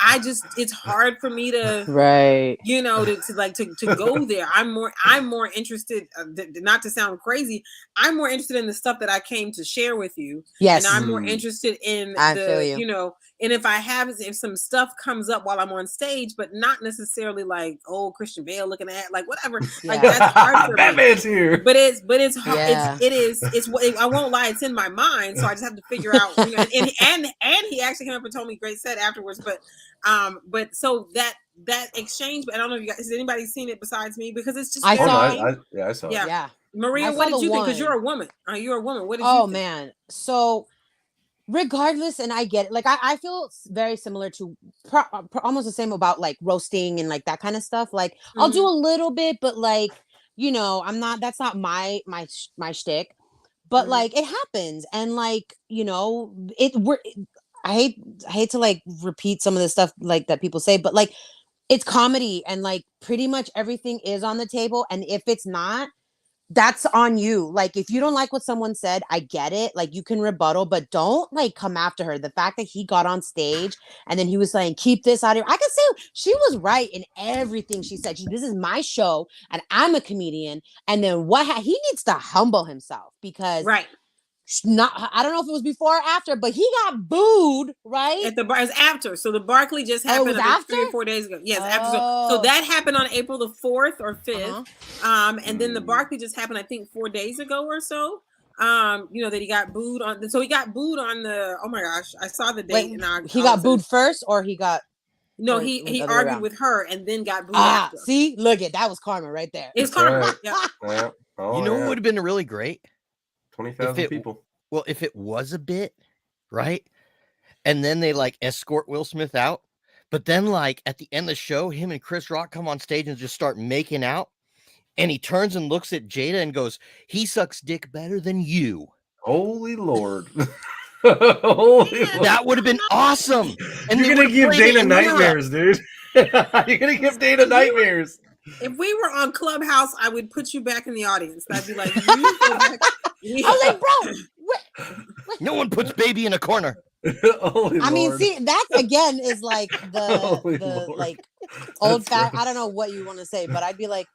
it's hard for me to to go there. I'm more interested, not to sound crazy, I'm more interested in the stuff that I came to share with you. Yes, and I'm more interested in and if some stuff comes up while I'm on stage, but not necessarily like old Christian Bale looking at like whatever, like that's hard for Batman's here. But it's hard. I won't lie, it's in my mind, so I just have to figure out. And he actually came up and told me great set afterwards. But so that exchange. But I don't know if you guys, has anybody seen it besides me? Because it's just I saw it. Yeah. Maria, what did you think? Because you're a woman. You're a woman. What did you think? Man, so. Regardless, and I get it. Like I feel very similar to almost the same about like roasting and like that kind of stuff. Like I'll do a little bit, but like I'm not. That's not my shtick. but like it happens, and like I hate to like repeat some of the stuff like that people say, but like it's comedy, and like pretty much everything is on the table, and if it's not, that's on you. Like if you don't like what someone said, I get it, like you can rebuttal, but don't like come after her. The fact that he got on stage and then he was saying keep this out of here, I can say she was right in everything she said. This is my show and I'm a comedian, and then he needs to humble himself, because I don't know if it was before or after, but he got booed, right? At the bar. It's after. So the Barkley just happened about 3 or 4 days ago. Yes, after. So that happened on April the 4th or 5th. And then the Barkley just happened, I think, 4 days ago or so. That he got booed on. So he got booed on the. Oh my gosh, I saw the date. He got booed first, or he got. No, he argued with her and then got booed after. See, look at that was karma right there. It's karma. Right. Yeah. Oh, what would have been really great? 20,000 people. Well, if it was a bit, right? And then they like escort Will Smith out. But then like at the end of the show, him and Chris Rock come on stage and just start making out. And he turns and looks at Jada and goes, he sucks dick better than you. Holy Lord. Holy Lord. That would have been awesome. And you're going to give Dana nightmares, dude. You're going to give Dana nightmares. If we were on Clubhouse, I would put you back in the audience. I'd be like, you go back. I was like, bro, no one puts baby in a corner. I mean, see, that again is like the like old fat. I don't know what you want to say, but I'd be like,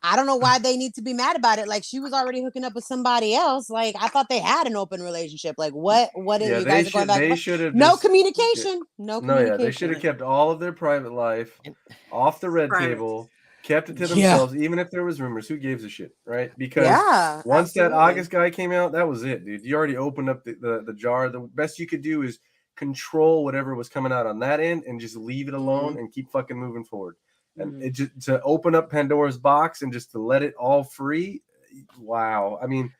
I don't know why they need to be mad about it. Like she was already hooking up with somebody else. Like I thought they had an open relationship. Like what is you guys are going back? They should have no communication. No communication. They should have kept all of their private life off the red table. Kept it to themselves, even if there was rumors. Who gives a shit, right? Because once that August guy came out, that was it, dude. You already opened up the jar. The best you could do is control whatever was coming out on that end and just leave it alone and keep fucking moving forward. And it just to open up Pandora's box and just to let it all free. Wow. I mean,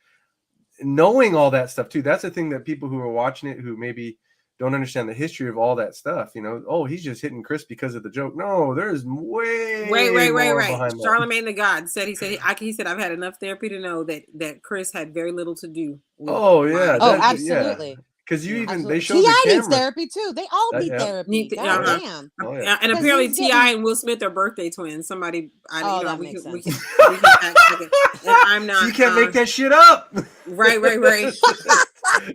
knowing all that stuff too, that's the thing that people who are watching it who maybe don't understand the history of all that stuff, he's just hitting Chris because of the joke. No, there's way right. Charlemagne the God said, he said I've had enough therapy to know that Chris had very little to do with absolutely. Because they showed T.I. the camera. needs therapy too. They all need therapy. Damn. And apparently T.I. and Will Smith are birthday twins. Somebody, that makes sense. We can and I'm not. You can't make that shit up. Right.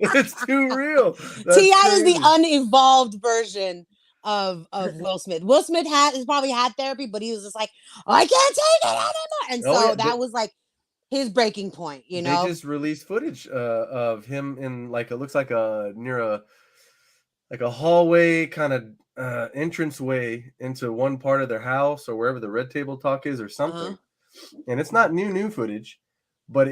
It's too real. T.I. is the unevolved version of Will Smith. Will Smith has probably had therapy, but he was just like, I can't take it anymore. And so that was like his breaking point, They just released footage of him in like it looks like near a hallway kind of entrance way into one part of their house or wherever the red table talk is or something. And it's not new footage, but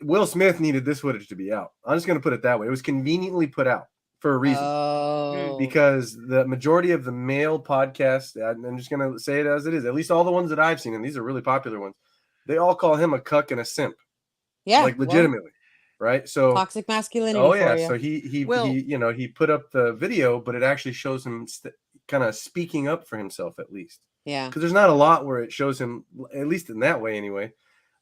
Will Smith needed this footage to be out. I'm just gonna put it that way. It was conveniently put out for a reason. Because the majority of the male podcasts, I'm just gonna say it as it is, at least all the ones that I've seen, and these are really popular ones, they all call him a cuck and a simp. Yeah, like legitimately, right? So toxic masculinity. Oh yeah, so he put up the video, but it actually shows him kind of speaking up for himself at least. Yeah, because there's not a lot where it shows him, at least in that way anyway,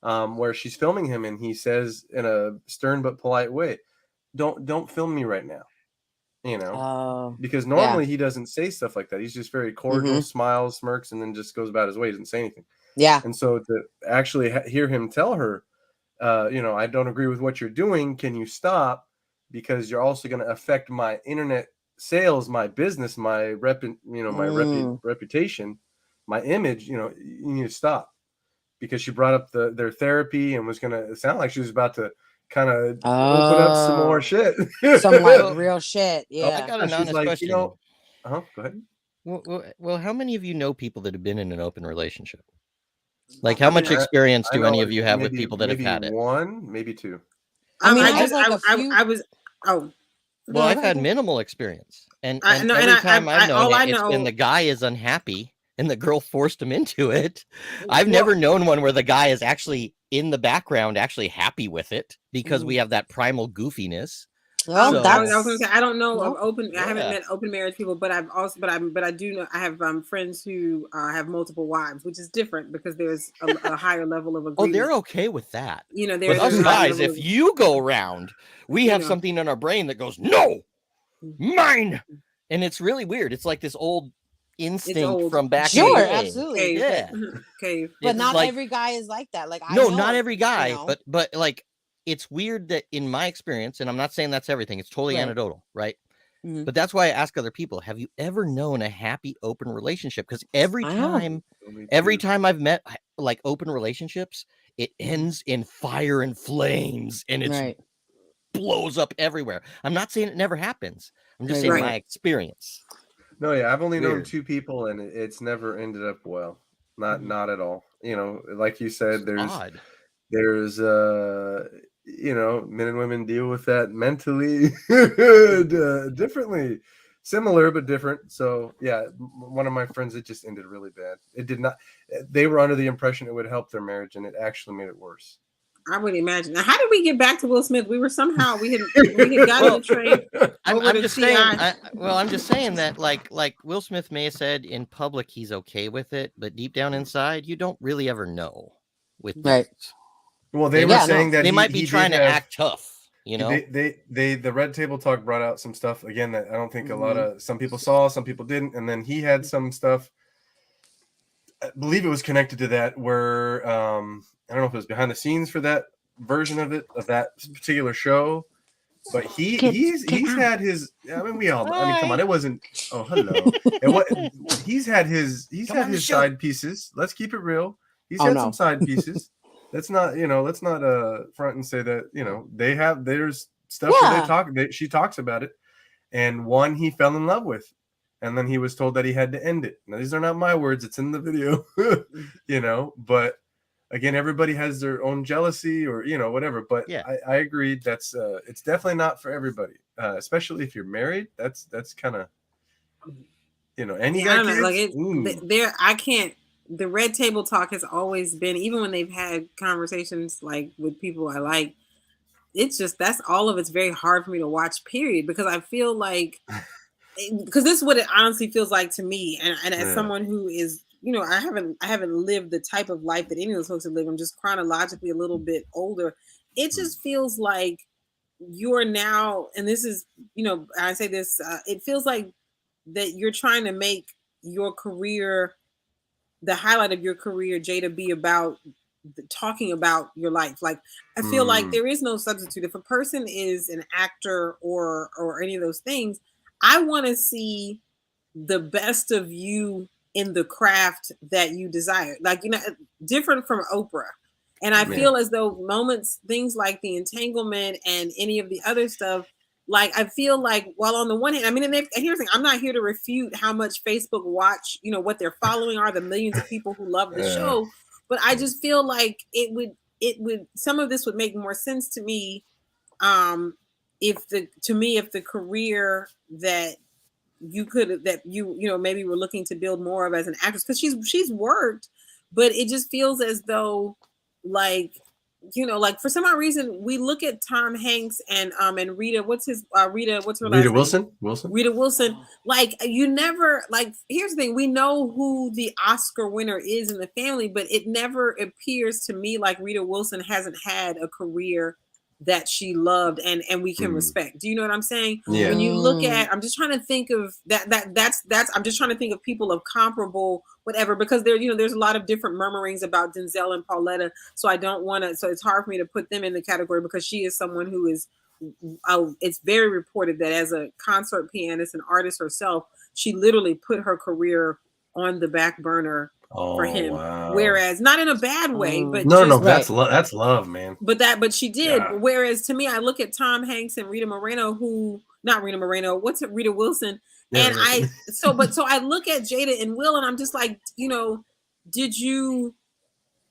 where she's filming him and he says in a stern but polite way, "Don't film me right now." Because normally he doesn't say stuff like that. He's just very cordial, smiles, smirks, and then just goes about his way. He doesn't say anything. Yeah. And so to actually hear him tell her, I don't agree with what you're doing. Can you stop? Because you're also going to affect my internet sales, my business, my reputation, my image. You need to stop. Because she brought up their therapy and was going to sound like she was about to kind of open up some more shit. Some like real shit. Yeah. I got an honest question. Go ahead. Well, how many of you know people that have been in an open relationship? Like, how much experience do any of you have with people that have had it? One, maybe two. I mean, I've had minimal experience, and every time I've known it's when the guy is unhappy and the girl forced him into it. I've never known one where the guy is actually in the background, actually happy with it, because we have that primal goofiness. Well, I was gonna say I don't know of open. Yeah. I haven't met open marriage people, but I've also, but I do know I have friends who have multiple wives, which is different because there's a higher level of agreement. Oh, they're okay with that. You know, but us guys, if you go around, we have something in our brain that goes, no, mine, and it's really weird. It's like this old instinct from back in the day. Absolutely. Yeah. Cave. But not like, every guy is like that. Like, no, not every guy, but like, it's weird that in my experience, and I'm not saying that's everything, it's totally anecdotal, right? Mm-hmm. But that's why I ask other people, have you ever known a happy open relationship? Because every time I've met like open relationships, it ends in fire and flames, and it blows up everywhere. I'm not saying it never happens. I'm just saying my experience. No, yeah, I've only known 2 people, and it's never ended up well. Not at all. You know, like you said, there's you know, men and women deal with that mentally differently, similar but different. So yeah, one of my friends, it just ended really bad. It did not. They were under the impression it would help their marriage, and it actually made it worse. I would imagine. Now, how did we get back to Will Smith? We were somehow we had gotten the train. I'm just saying. I'm just saying that like Will Smith may have said in public he's okay with it, but deep down inside, you don't really ever know. With well, they were saying that they might be trying to act tough. You know, the Red Table Talk brought out some stuff again that I don't think some people saw, some people didn't, and then he had some stuff. I believe it was connected to that where I don't know if it was behind the scenes for that version of that particular show, but he's had his. I mean, we all. I mean, come on, it wasn't. Oh, hello. He's had his side pieces. Let's keep it real. He's had some side pieces. Let's not front and say that there's stuff that she talks about it, and one he fell in love with, and then he was told that he had to end it. Now these are not my words; it's in the video, But again, everybody has their own jealousy or whatever. But I agree that's it's definitely not for everybody, especially if you're married. That's kind of and you got kids. I can't. The Red Table Talk has always been, even when they've had conversations like with people I like, it's just that's all of it's very hard for me to watch, period, because I feel like because this is what it honestly feels like to me, and as someone who is I haven't lived the type of life that any of those folks have lived. I'm just chronologically a little bit older. It just feels like you're now, and this is I say this, it feels like that you're trying to make your career, the highlight of your career, Jada, be about talking about your life. Like, I feel like there is no substitute. If a person is an actor or any of those things, I want to see the best of you in the craft that you desire. Like, different from Oprah. And I feel as though things like the entanglement and any of the other stuff, like, I feel like, while on the one hand, I mean, and here's the thing, I'm not here to refute how much Facebook watch, what their following are, the millions of people who love the show. But I just feel like it would, some of this would make more sense to me. If the career that you maybe were looking to build more of as an actress, because she's worked, but it just feels as though like for some odd reason we look at Tom Hanks and Rita, what's her last name? Rita Wilson. Like, you never, like, here's the thing, we know who the Oscar winner is in the family, but it never appears to me like Rita Wilson hasn't had a career that she loved and we can respect. Do you know what I'm saying? Yeah. When you look at, I'm just trying to think of that's I'm just trying to think of people of comparable whatever, because there's a lot of different murmurings about Denzel and Pauletta, so I don't want to, so it's hard for me to put them in the category, because she is someone who is it's very reported that as a concert pianist and artist herself, she literally put her career on the back burner for him. Wow. Whereas, not in a bad way, but that's love, man. But she did. Yeah. Whereas, to me, I look at Tom Hanks and Rita Wilson, and I look at Jada and Will, and I'm just like, did you,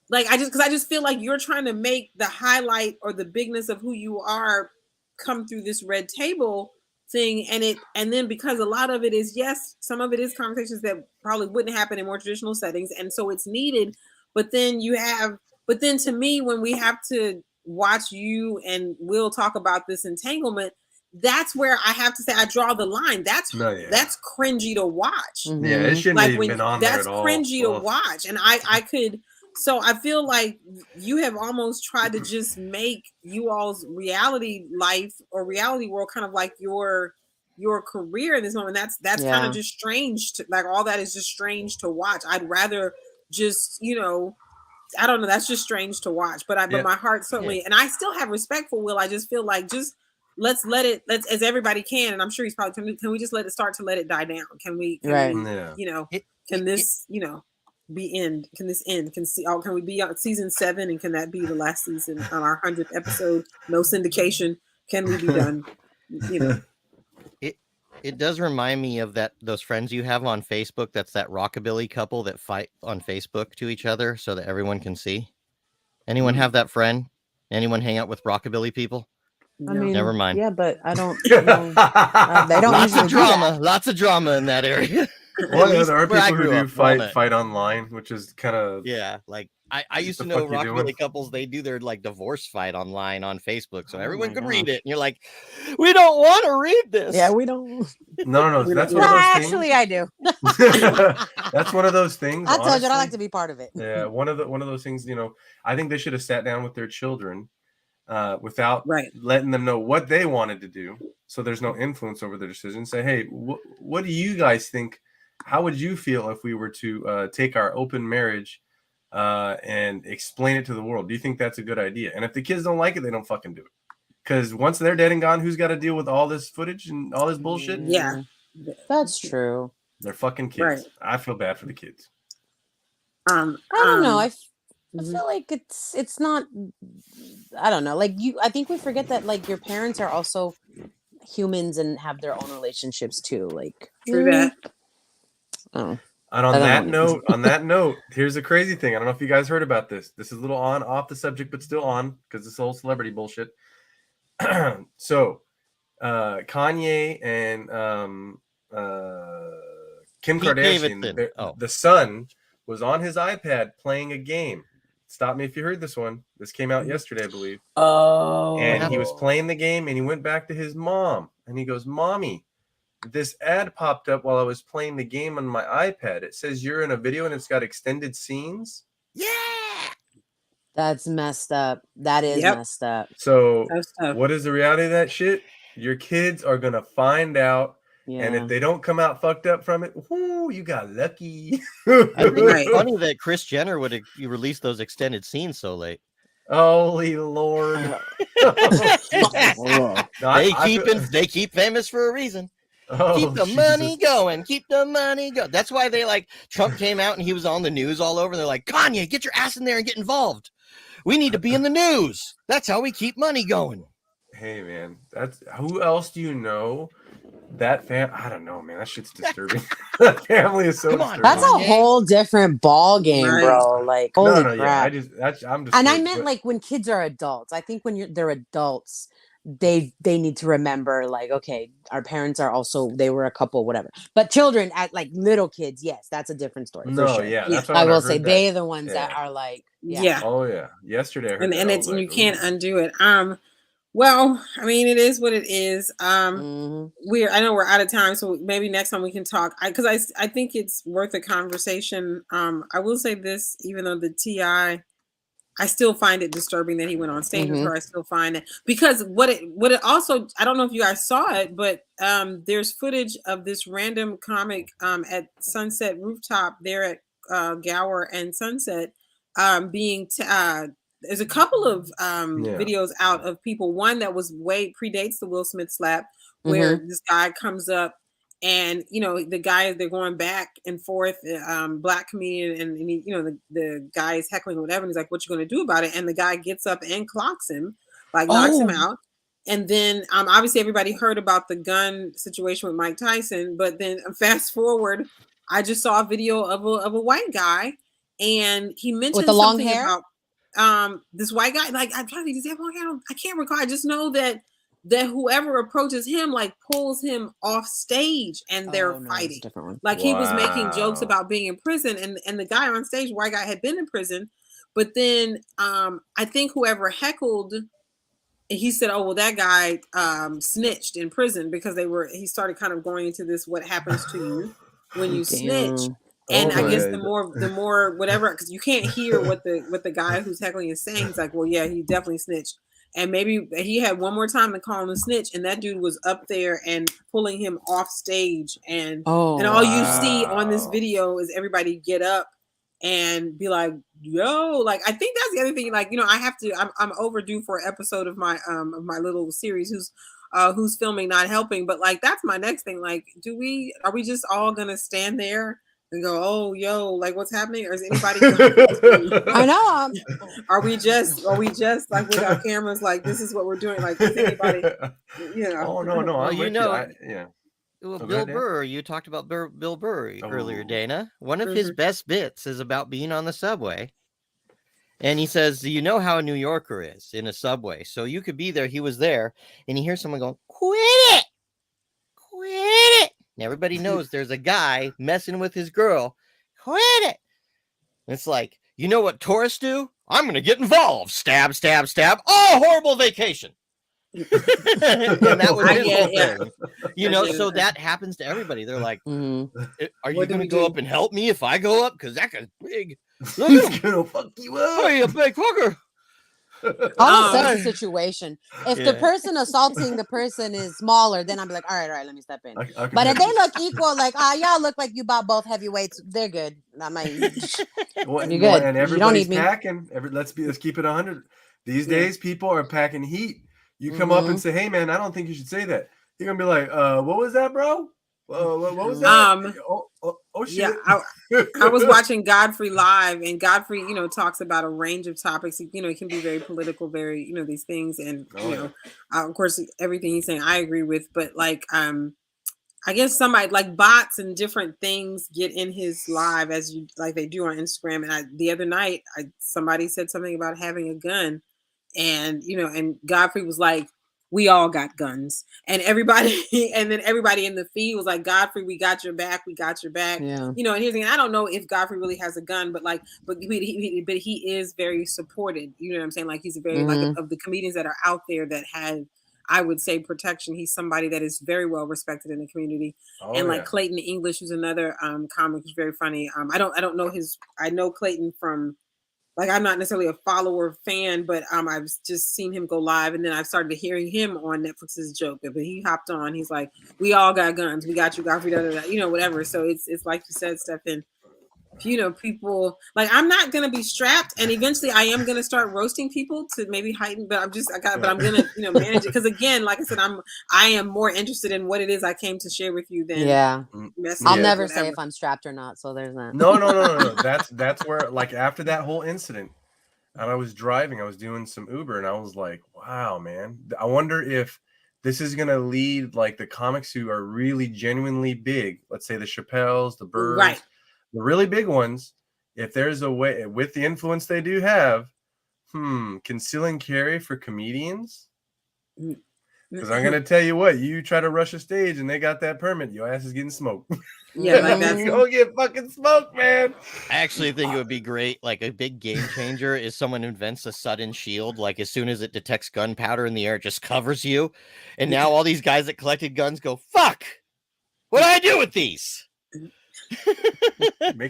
like, I just feel like you're trying to make the highlight or the bigness of who you are come through this Red Table thing, and then because a lot of it is, yes, some of it is conversations that probably wouldn't happen in more traditional settings, and so it's needed, but then to me, when we have to watch you and Will talk about this entanglement, that's where I have to say I draw the line. That's cringy to watch. Yeah, it shouldn't have even been on there at all. That's cringy to watch, and I could. So I feel like you have almost tried to just make you all's reality life or reality world kind of like your career in this moment. That's kind of just strange. Like all that is just strange to watch. I'd rather just, I don't know. That's just strange to watch. But but my heart certainly, and I still have respect for Will. I just feel like let's as everybody can, and I'm sure he's probably can we just let it die down? Can we can this end? Can this end? Can we be on season 7 and can that be the last season on our 100th episode? No syndication. Can we be done? It does remind me of those friends you have on Facebook. That's that rockabilly couple that fight on Facebook to each other so that everyone can see. Anyone have that friend? Anyone hang out with rockabilly people? I mean, never mind. Yeah, but I don't. They don't. Lots of drama in that area. Well, there are people who do fight online, which is kind of like I used to know rockabilly couples. They do their like divorce fight online on Facebook, so everyone could read it. And you're like, we don't want to read this. Yeah, we don't. No, that's one of those things. Actually, I do. That's one of those things. I told you I like to be part of it. Yeah, one of those things. I think they should have sat down with their children without letting them know what they wanted to do, so there's no influence over their decision. Say, hey, what do you guys think? How would you feel if we were to take our open marriage and explain it to the world? Do you think that's a good idea? And if the kids don't like it, they don't fucking do it. Because once they're dead and gone, who's got to deal with all this footage and all this bullshit? Yeah, that's true. They're fucking kids. Right. I feel bad for the kids. I don't know. I feel like it's not. I don't know. Like I think we forget that like your parents are also humans and have their own relationships too. Like true that. Oh. And on that note, here's a crazy thing. I don't know if you guys heard about this. This is a little off the subject, but still on because this whole celebrity bullshit. So, Kanye and Kim Kardashian, the son was on his iPad playing a game. Stop me if you heard this one. This came out yesterday, I believe. Oh. And he was playing the game, and he went back to his mom, and he goes, "Mommy, this ad popped up while I was playing the game on my iPad. It says you're in a video and it's got extended scenes." Yeah. That's messed up. That is messed up. So what is the reality of that shit? Your kids are going to find out. Yeah. And if they don't come out fucked up from it, whoo, you got lucky. I think it's funny that Kris Jenner would release those extended scenes so late. Holy Lord. They keep famous for a reason. Keep the money going. Keep the money going. That's why Trump came out and he was on the news all over. They're like, Kanye, get your ass in there and get involved. We need to be in the news. That's how we keep money going. Hey, man, who else do you know? That I don't know, man. That shit's disturbing. That family is so disturbing. That's a whole different ball game, bro. Like, holy crap. Yeah, I'm just. And I meant like when kids are adults. I think when they're adults, they need to remember, like, okay, our parents are also, they were a couple, whatever. But children, at like little kids, yes, that's a different story. No, for sure. That's what I will say they're the ones that are like, Oh yeah, yesterday. I heard and it's you can't undo it. Well, I mean, it is what it is. I know we're out of time, so maybe next time we can talk. Because I think it's worth a conversation. I will say this, even though the T.I., I still find it disturbing that he went on stage with her. I still find it because what it also, I don't know if you guys saw it, but there's footage of this random comic at Sunset Rooftop there at Gower and Sunset being there's a couple of videos out of people. One that was predates the Will Smith slap, where this guy comes up and, the guy, they're going back and forth, black comedian, and he, the guy is heckling whatever. And he's like, what you going to do about it? And the guy gets up and clocks him, like knocks him out. And then obviously everybody heard about the gun situation with Mike Tyson, but then fast forward, I just saw a video of a white guy, and he mentioned with the long hair about this white guy. Like, I'm trying to think, does he have long hair? I can't recall. I just know that whoever approaches him like pulls him off stage and they're fighting. Like he was making jokes about being in prison, and the guy on stage, white guy, had been in prison, but then I think whoever heckled he said, "Oh well, that guy snitched in prison because he started kind of going into this what happens to you when you snitch." And I guess the more whatever, because you can't hear what the guy who's heckling is saying. He's like, "Well, yeah, he definitely snitched." And maybe he had one more time to call him a snitch, and that dude was up there and pulling him off stage. And all you see on this video is everybody get up and be like, "Yo!" Like, I think that's the other thing. Like, I have to. I'm overdue for an episode of my little series. Who's filming, not helping. But like, that's my next thing. Like, are we just all gonna stand there and go, "Oh, yo, like, what's happening?" Or is anybody? I know. Are we just like with our cameras? Like, this is what we're doing. Like, is anybody? Oh no. Well, yeah. Well, Bill Burr, you talked about Bill Burr earlier, Dana. One of his best bits is about being on the subway. And he says, "You know how a New Yorker is in a subway. So you could be there." He was there. And you hear someone going, "Quit it! Quit it!" And everybody knows there's a guy messing with his girl. Quit it! And it's like, you know what tourists do? I'm going to get involved. Stab, stab, stab. Oh, horrible vacation. And that was his whole thing. So that happens to everybody. They're like, "Are you going to go up and help me if I go up? Because that guy's big. Look at him. He's going to fuck you up. Oh, you big hooker." I'll assess the situation. If the person assaulting the person is smaller, then I'll be like, all right, let me step in. But if they look equal, like, y'all look like you bought both heavyweights, they're good. I mean, you're good. And everybody's packing. Let's keep it 100. These days, people are packing heat. You come up and say, "Hey, man, I don't think you should say that." You're gonna be like, "What was that, bro? What was that?" Shit. Yeah, I was watching Godfrey live, and Godfrey, talks about a range of topics. It can be very political, very, these things, and of course, everything he's saying, I agree with. But like, I guess somebody like bots and different things get in his live like they do on Instagram. And the other night, somebody said something about having a gun. And, and Godfrey was like, "We all got guns." And everybody, and then everybody in the feed was like, "Godfrey, we got your back. We got your back." Yeah. And here's the thing. I don't know if Godfrey really has a gun, but he is very supported. You know what I'm saying? Like, he's a very, like, of the comedians that are out there that have, I would say, protection. He's somebody that is very well respected in the community. Like Clayton English, who's another comic who's very funny. I don't know I know Clayton from, like, I'm not necessarily a follower fan, but I've just seen him go live, and then I've started hearing him on Netflix's joke. But he hopped on. He's like, "We all got guns. We got you, Godfrey, whatever." So it's like you said, Stephen. People, like, I'm not gonna be strapped, and eventually I am gonna start roasting people to maybe heighten. But I'm gonna manage it, because again, like I said, I am more interested in what it is I came to share with you than I'll never say if I'm strapped or not. So there's that. No. That's where, like, after that whole incident, and I was driving, I was doing some Uber, and I was like, wow, man, I wonder if this is gonna lead, like, the comics who are really genuinely big, let's say the Chappelles, the Burrs, right, the really big ones, if there's a way, with the influence they do have, conceal and carry for comedians. Because I'm gonna tell you what, you try to rush a stage and they got that permit, your ass is getting smoked. Yeah, like that's gonna get fucking smoked, man. I actually think it would be great. Like, a big game changer is someone invents a sudden shield. Like, as soon as it detects gunpowder in the air, it just covers you. And now all these guys that collected guns go, "Fuck! What do I do with these?"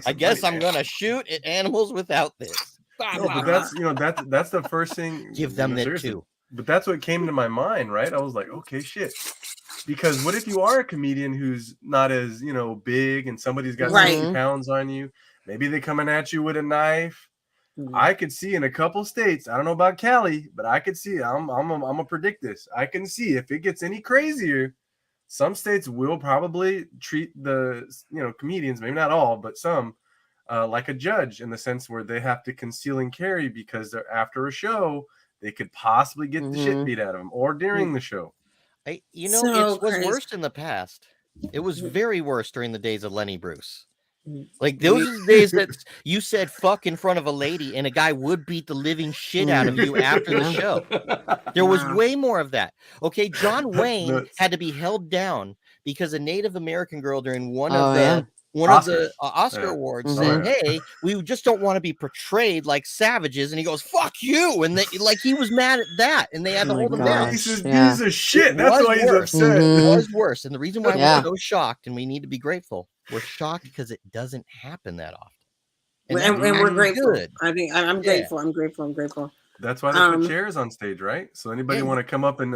I guess I'm gonna shoot at animals without this. No, but that's the first thing. Give them that too. But that's what came to my mind, right? I was like, okay, shit. Because what if you are a comedian who's not as, big, and somebody's got 60 pounds on you? Maybe they're coming at you with a knife. I could see in a couple states, I don't know about Cali, but I could see, I'm gonna predict this. I can see if it gets any crazier, some states will probably treat the, comedians, maybe not all, but some, like a judge, in the sense where they have to conceal and carry, because they're after a show, they could possibly get the shit beat out of them, or during the show. It was worse in the past. It was very worse during the days of Lenny Bruce. Like, those are the days that you said fuck in front of a lady and a guy would beat the living shit out of you after the show. There was way more of that. Okay, John Wayne had to be held down because a Native American girl during one of one of the Oscar awards said, "Hey, we just don't want to be portrayed like savages," and he goes, "Fuck you!" And they like he was mad at that, and they had to hold him down. He says, "Piece of shit." That's why he's upset. It was worse, and the reason why we're so shocked, and we need to be grateful, we're shocked because it doesn't happen that often, and we're grateful. Good. I think I'm grateful. I'm grateful. That's why they put chairs on stage, right? So anybody want to come up and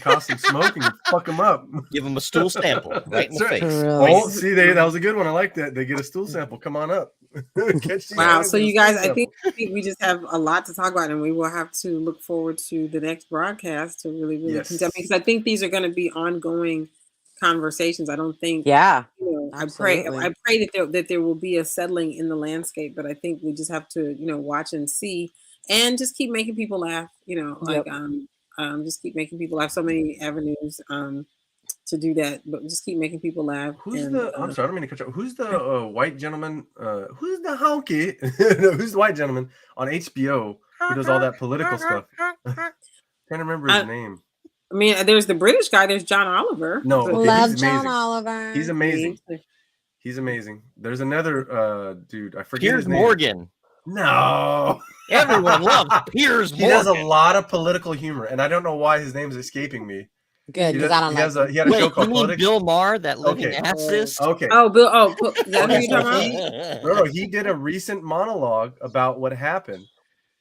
cause some smoke and fuck them up, give them a stool sample right in the face. Oh, see, that was a good one. I like that. They get a stool sample. Come on up. Wow. So you guys, I think we just have a lot to talk about, and we will have to look forward to the next broadcast to really condemn, because I think these are going to be ongoing conversations. I don't think. Yeah. I pray that there will be a settling in the landscape, but I think we just have to watch and see. And just keep making people laugh, just keep making people laugh. So many avenues to do that, but just keep making people laugh. I'm sorry, I don't mean to cut you off. Who's the white gentleman? Who's the honky? Who's the white gentleman on HBO who does all that political stuff? Can't remember his name. I mean, there's the British guy. There's John Oliver. No, love John Oliver. He's amazing. He's amazing. There's another dude. I forget his name. Morgan. No. Everyone loves Piers Morgan. He has a lot of political humor, and I don't know why his name is escaping me. Good, because I don't he had a show called Politics. Bill Maher, that living assist? Okay. Oh, Bill. Oh, is that who you're talking about? No, he did a recent monologue about what happened,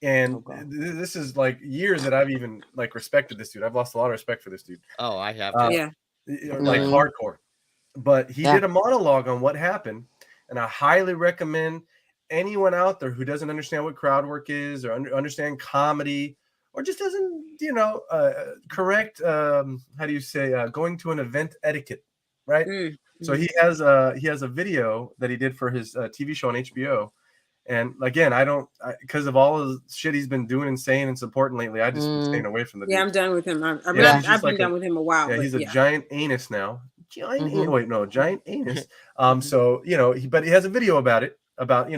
and this is like years that I've even like respected this dude. I've lost a lot of respect for this dude. Oh, I have. Like hardcore. But he did a monologue on what happened, and I highly recommend anyone out there who doesn't understand what crowd work is, or understand comedy, or just doesn't, correct, how do you say, going to an event etiquette, right? Mm-hmm. So he has a video that he did for his TV show on HBO. And again, because of all of the shit he's been doing and saying and supporting lately, I just been staying away from the dude. I'm done with him. I've been done with him a while. Yeah, he's a giant anus now. Giant anus. So, but he has a video about it, about,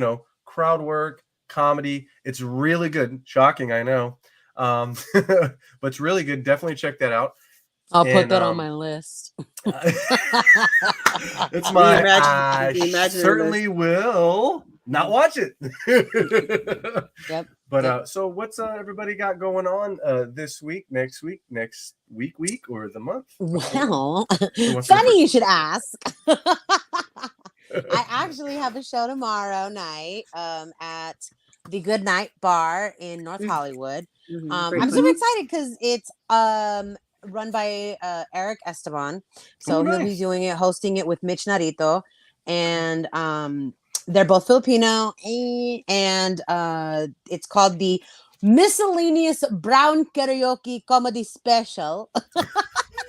crowd work, comedy. It's really good. Shocking, I know. But it's really good. Definitely check that out. I'll put that on my list. It's my I certainly will not watch it. Yep. But so what's everybody got going on this week, next week, or the month? Well, funny you should ask. I actually have a show tomorrow night at the Good Night Bar in North Hollywood. Mm-hmm. I'm super excited because it's run by Eric Esteban. So he'll be doing it, hosting it with Mitch Narito. And they're both Filipino. And it's called the Miscellaneous Brown Karaoke Comedy Special. I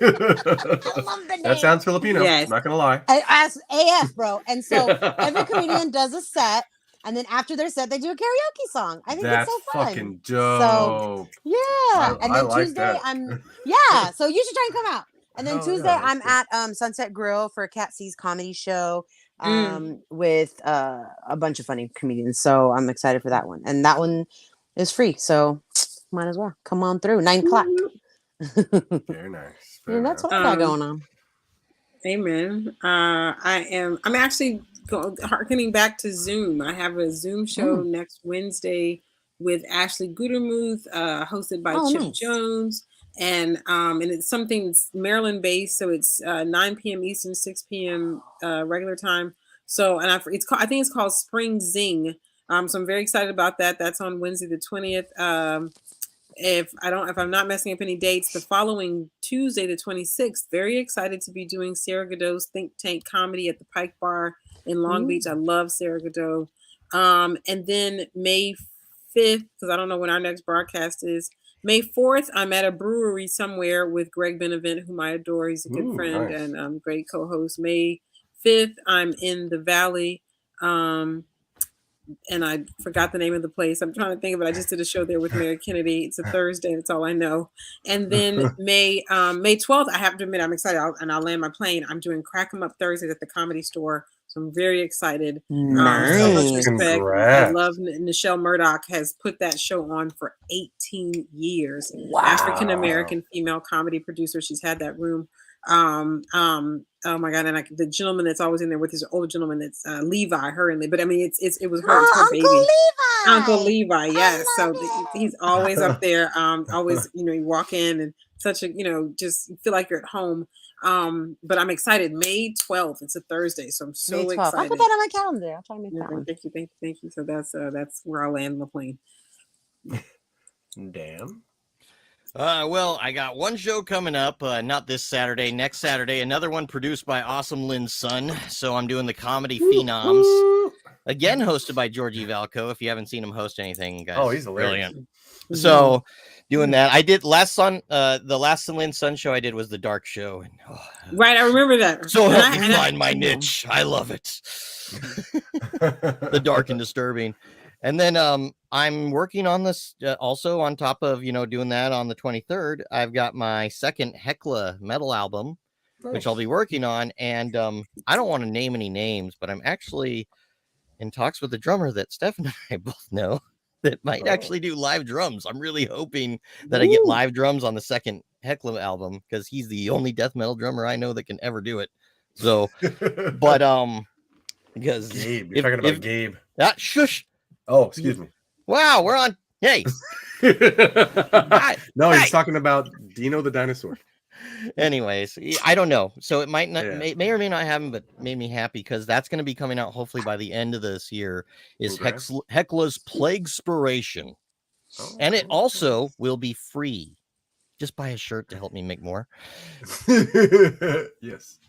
love the name. That sounds Filipino. Yes. I'm not gonna lie. As AF, bro. And so every comedian does a set, and then after their set, they do a karaoke song. I think that's so fun. Fucking dope. So and then Tuesday, so you should try and come out. And then Tuesday, I'm at Sunset Grill for Cat C's comedy show with a bunch of funny comedians. So I'm excited for that one, and that one is free. So might as well come on through 9 o'clock. Very nice. That's what I got going on. Amen. I'm actually harkening back to Zoom. I have a Zoom show next Wednesday with Ashley Gutermuth, hosted by Chip Jones. And it's something Maryland based. So it's 9 p.m. Eastern, 6 p.m. Regular time. So, and I think it's called Spring Zing. So I'm very excited about that. That's on Wednesday, the 20th. If I'm not messing up any dates, the following Tuesday, the 26th, very excited to be doing Sarah Godot's Think Tank comedy at the Pike Bar in Long Beach. I love Sarah Godot. And then May 5th, because I don't know when our next broadcast is, May 4th, I'm at a brewery somewhere with Greg Benevent, whom I adore. He's a good friend and great co-host. May 5th, I'm in the Valley. And I forgot the name of the place. I'm trying to think of it. I just did a show there with Mary Kennedy. It's a Thursday. That's all I know. And then May 12th, I have to admit, I'm excited. I'll land my plane. I'm doing Crack 'em Up Thursdays at the Comedy Store. So I'm very excited. Nice. So much respect. I love Nichelle Murdoch has put that show on for 18 years. Wow. African-American female comedy producer. She's had that room Oh my God! And the gentleman that's always in there with his older gentleman, that's Levi, but I mean, it was her, it's her Uncle baby, Levi. Uncle Levi. Yes, so it. he's always up there. Always, you walk in and such a, just feel like you're at home. But I'm excited. May 12th. It's a Thursday, so I'm so excited. I'll put that on my calendar. I'll try to make that one. Thank you. So that's where I'll land the plane. Damn. Well, I got one show coming up, not this Saturday, next Saturday, another one produced by Awesome Lynn's son. So I'm doing the Comedy Phenoms, again hosted by Georgie Valco. If you haven't seen him host anything, guys, he's hilarious. Brilliant. So doing that, I did the last Lynn's son show I did was the Dark Show, and right, I remember that. So help me find my niche. I love it. The dark and disturbing. And then I'm working on this also on top of, doing that on the 23rd. I've got my second Hecla metal album, which I'll be working on. And I don't want to name any names, but I'm actually in talks with a drummer that Steph and I both know that might actually do live drums. I'm really hoping that I get live drums on the second Hecla album because he's the only death metal drummer I know that can ever do it. So, but because Gabe, you're talking about Gabe. Shush. Oh, excuse me. Wow, we're on. Hey. No, he's talking about Dino the dinosaur. Anyways, I don't know. So it might not, may or may not happen, but made me happy because that's going to be coming out hopefully by the end of this year. Is Hecla's Plaguespiration, and it also will be free. Just buy a shirt to help me make more. Yes.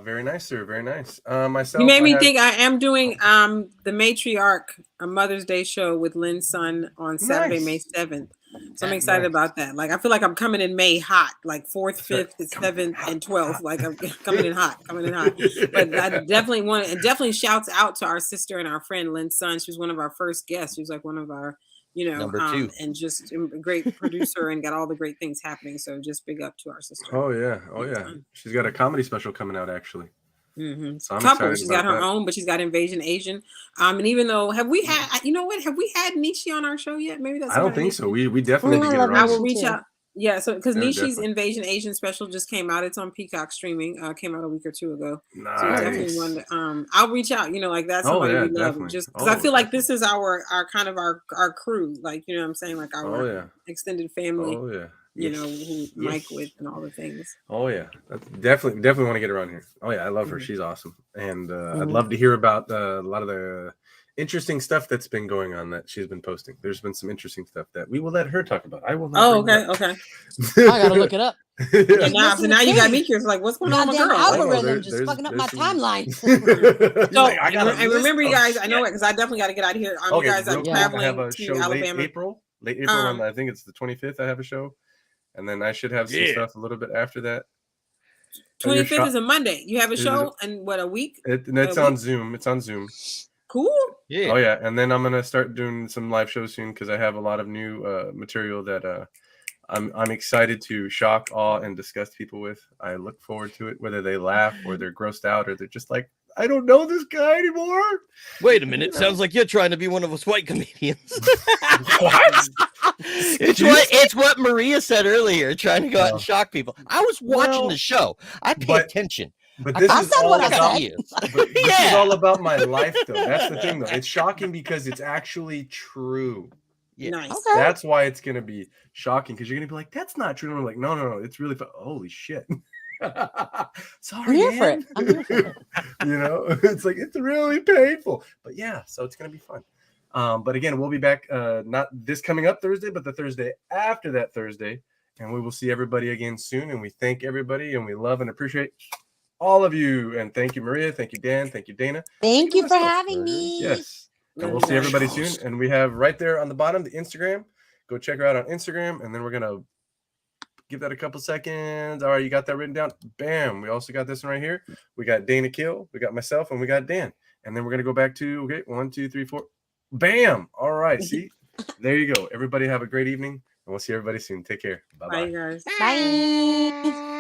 Very nice, sir. Very nice. Myself, you made me think I am doing the Matriarch, a Mother's Day show with Lynn's son on Saturday, May 7th. So I'm excited about that. Like, I feel like I'm coming in May hot, like 4th, 5th, 7th, and 12th. Like, I'm coming in hot. But I definitely shouts out to our sister and our friend Lynn's son. She was one of our first guests. She was like one of our, Number 2. and just a great producer and got all the great things happening. So just big up to our sister. Oh yeah. She's got a comedy special coming out actually. Mm-hmm. So she's got her own, but she's got Invasion Asian. And even though have we had Nishi on our show yet? Maybe that's I don't think so. We definitely need to get her on. I will reach out. Yeah, so because Nishi's Invasion Asian special just came out. It's on Peacock streaming. Came out a week or two ago. Nice. So definitely one. I'll reach out. Like that's somebody we love. Definitely. Just because I feel like this is our kind of our crew. Like what I'm saying, like our extended family. Oh yeah. Who Mike with and all the things. Oh yeah, that's definitely want to get her on here. Oh yeah, I love her. She's awesome, and I'd love to hear about a lot of the interesting stuff that's been going on that she's been posting. There's been some interesting stuff that we will let her talk about. I will not. Okay. I gotta look it up. So now you got me curious. Like, what's going on with girl? Algorithm just fucking up my timeline. So I remember you guys. I know it because I definitely got to get out of here. You guys are traveling I have a to show Alabama. Late April, and I think it's the 25th. I have a show. And then I should have some stuff a little bit after that. 25th is a Monday. You have a show in what, a week? It's on Zoom. It's on Zoom. Cool. Yeah. Oh yeah. And then I'm gonna start doing some live shows soon because I have a lot of new material that I'm excited to shock, awe, and disgust people with. I look forward to it, whether they laugh or they're grossed out or they're just like, I don't know this guy anymore. Wait a minute. Sounds like you're trying to be one of us white comedians. What? It's what Maria said earlier, trying to go out and shock people. I was watching the show. I pay attention. But this is all about this is all about my life, though. That's the thing, though. It's shocking because it's actually true. Yeah. Nice. Okay. That's why it's gonna be shocking because you're gonna be like, "That's not true." And I'm like, "No, it's really holy shit." Sorry, I'm here for it. It's like it's really painful, but yeah, so it's gonna be fun. But again, we'll be back not this coming up Thursday, but the Thursday after that Thursday, and we will see everybody again soon. And we thank everybody, and we love and appreciate all of you. And thank you, Maria. Thank you, Dan. Thank you, Dana. Thank you for having me. Yes, and we'll see everybody soon. And we have right there on the bottom the Instagram. Go check her out on Instagram, and then we're gonna give that a couple seconds. All right, you got that written down. Bam. We also got this one right here. We got Dana Kill, we got myself, and we got Dan. And then we're gonna go back to 1, 2, 3, 4. Bam. All right. See, there you go. Everybody have a great evening, and we'll see everybody soon. Take care. Bye-bye. Bye, guys. Bye.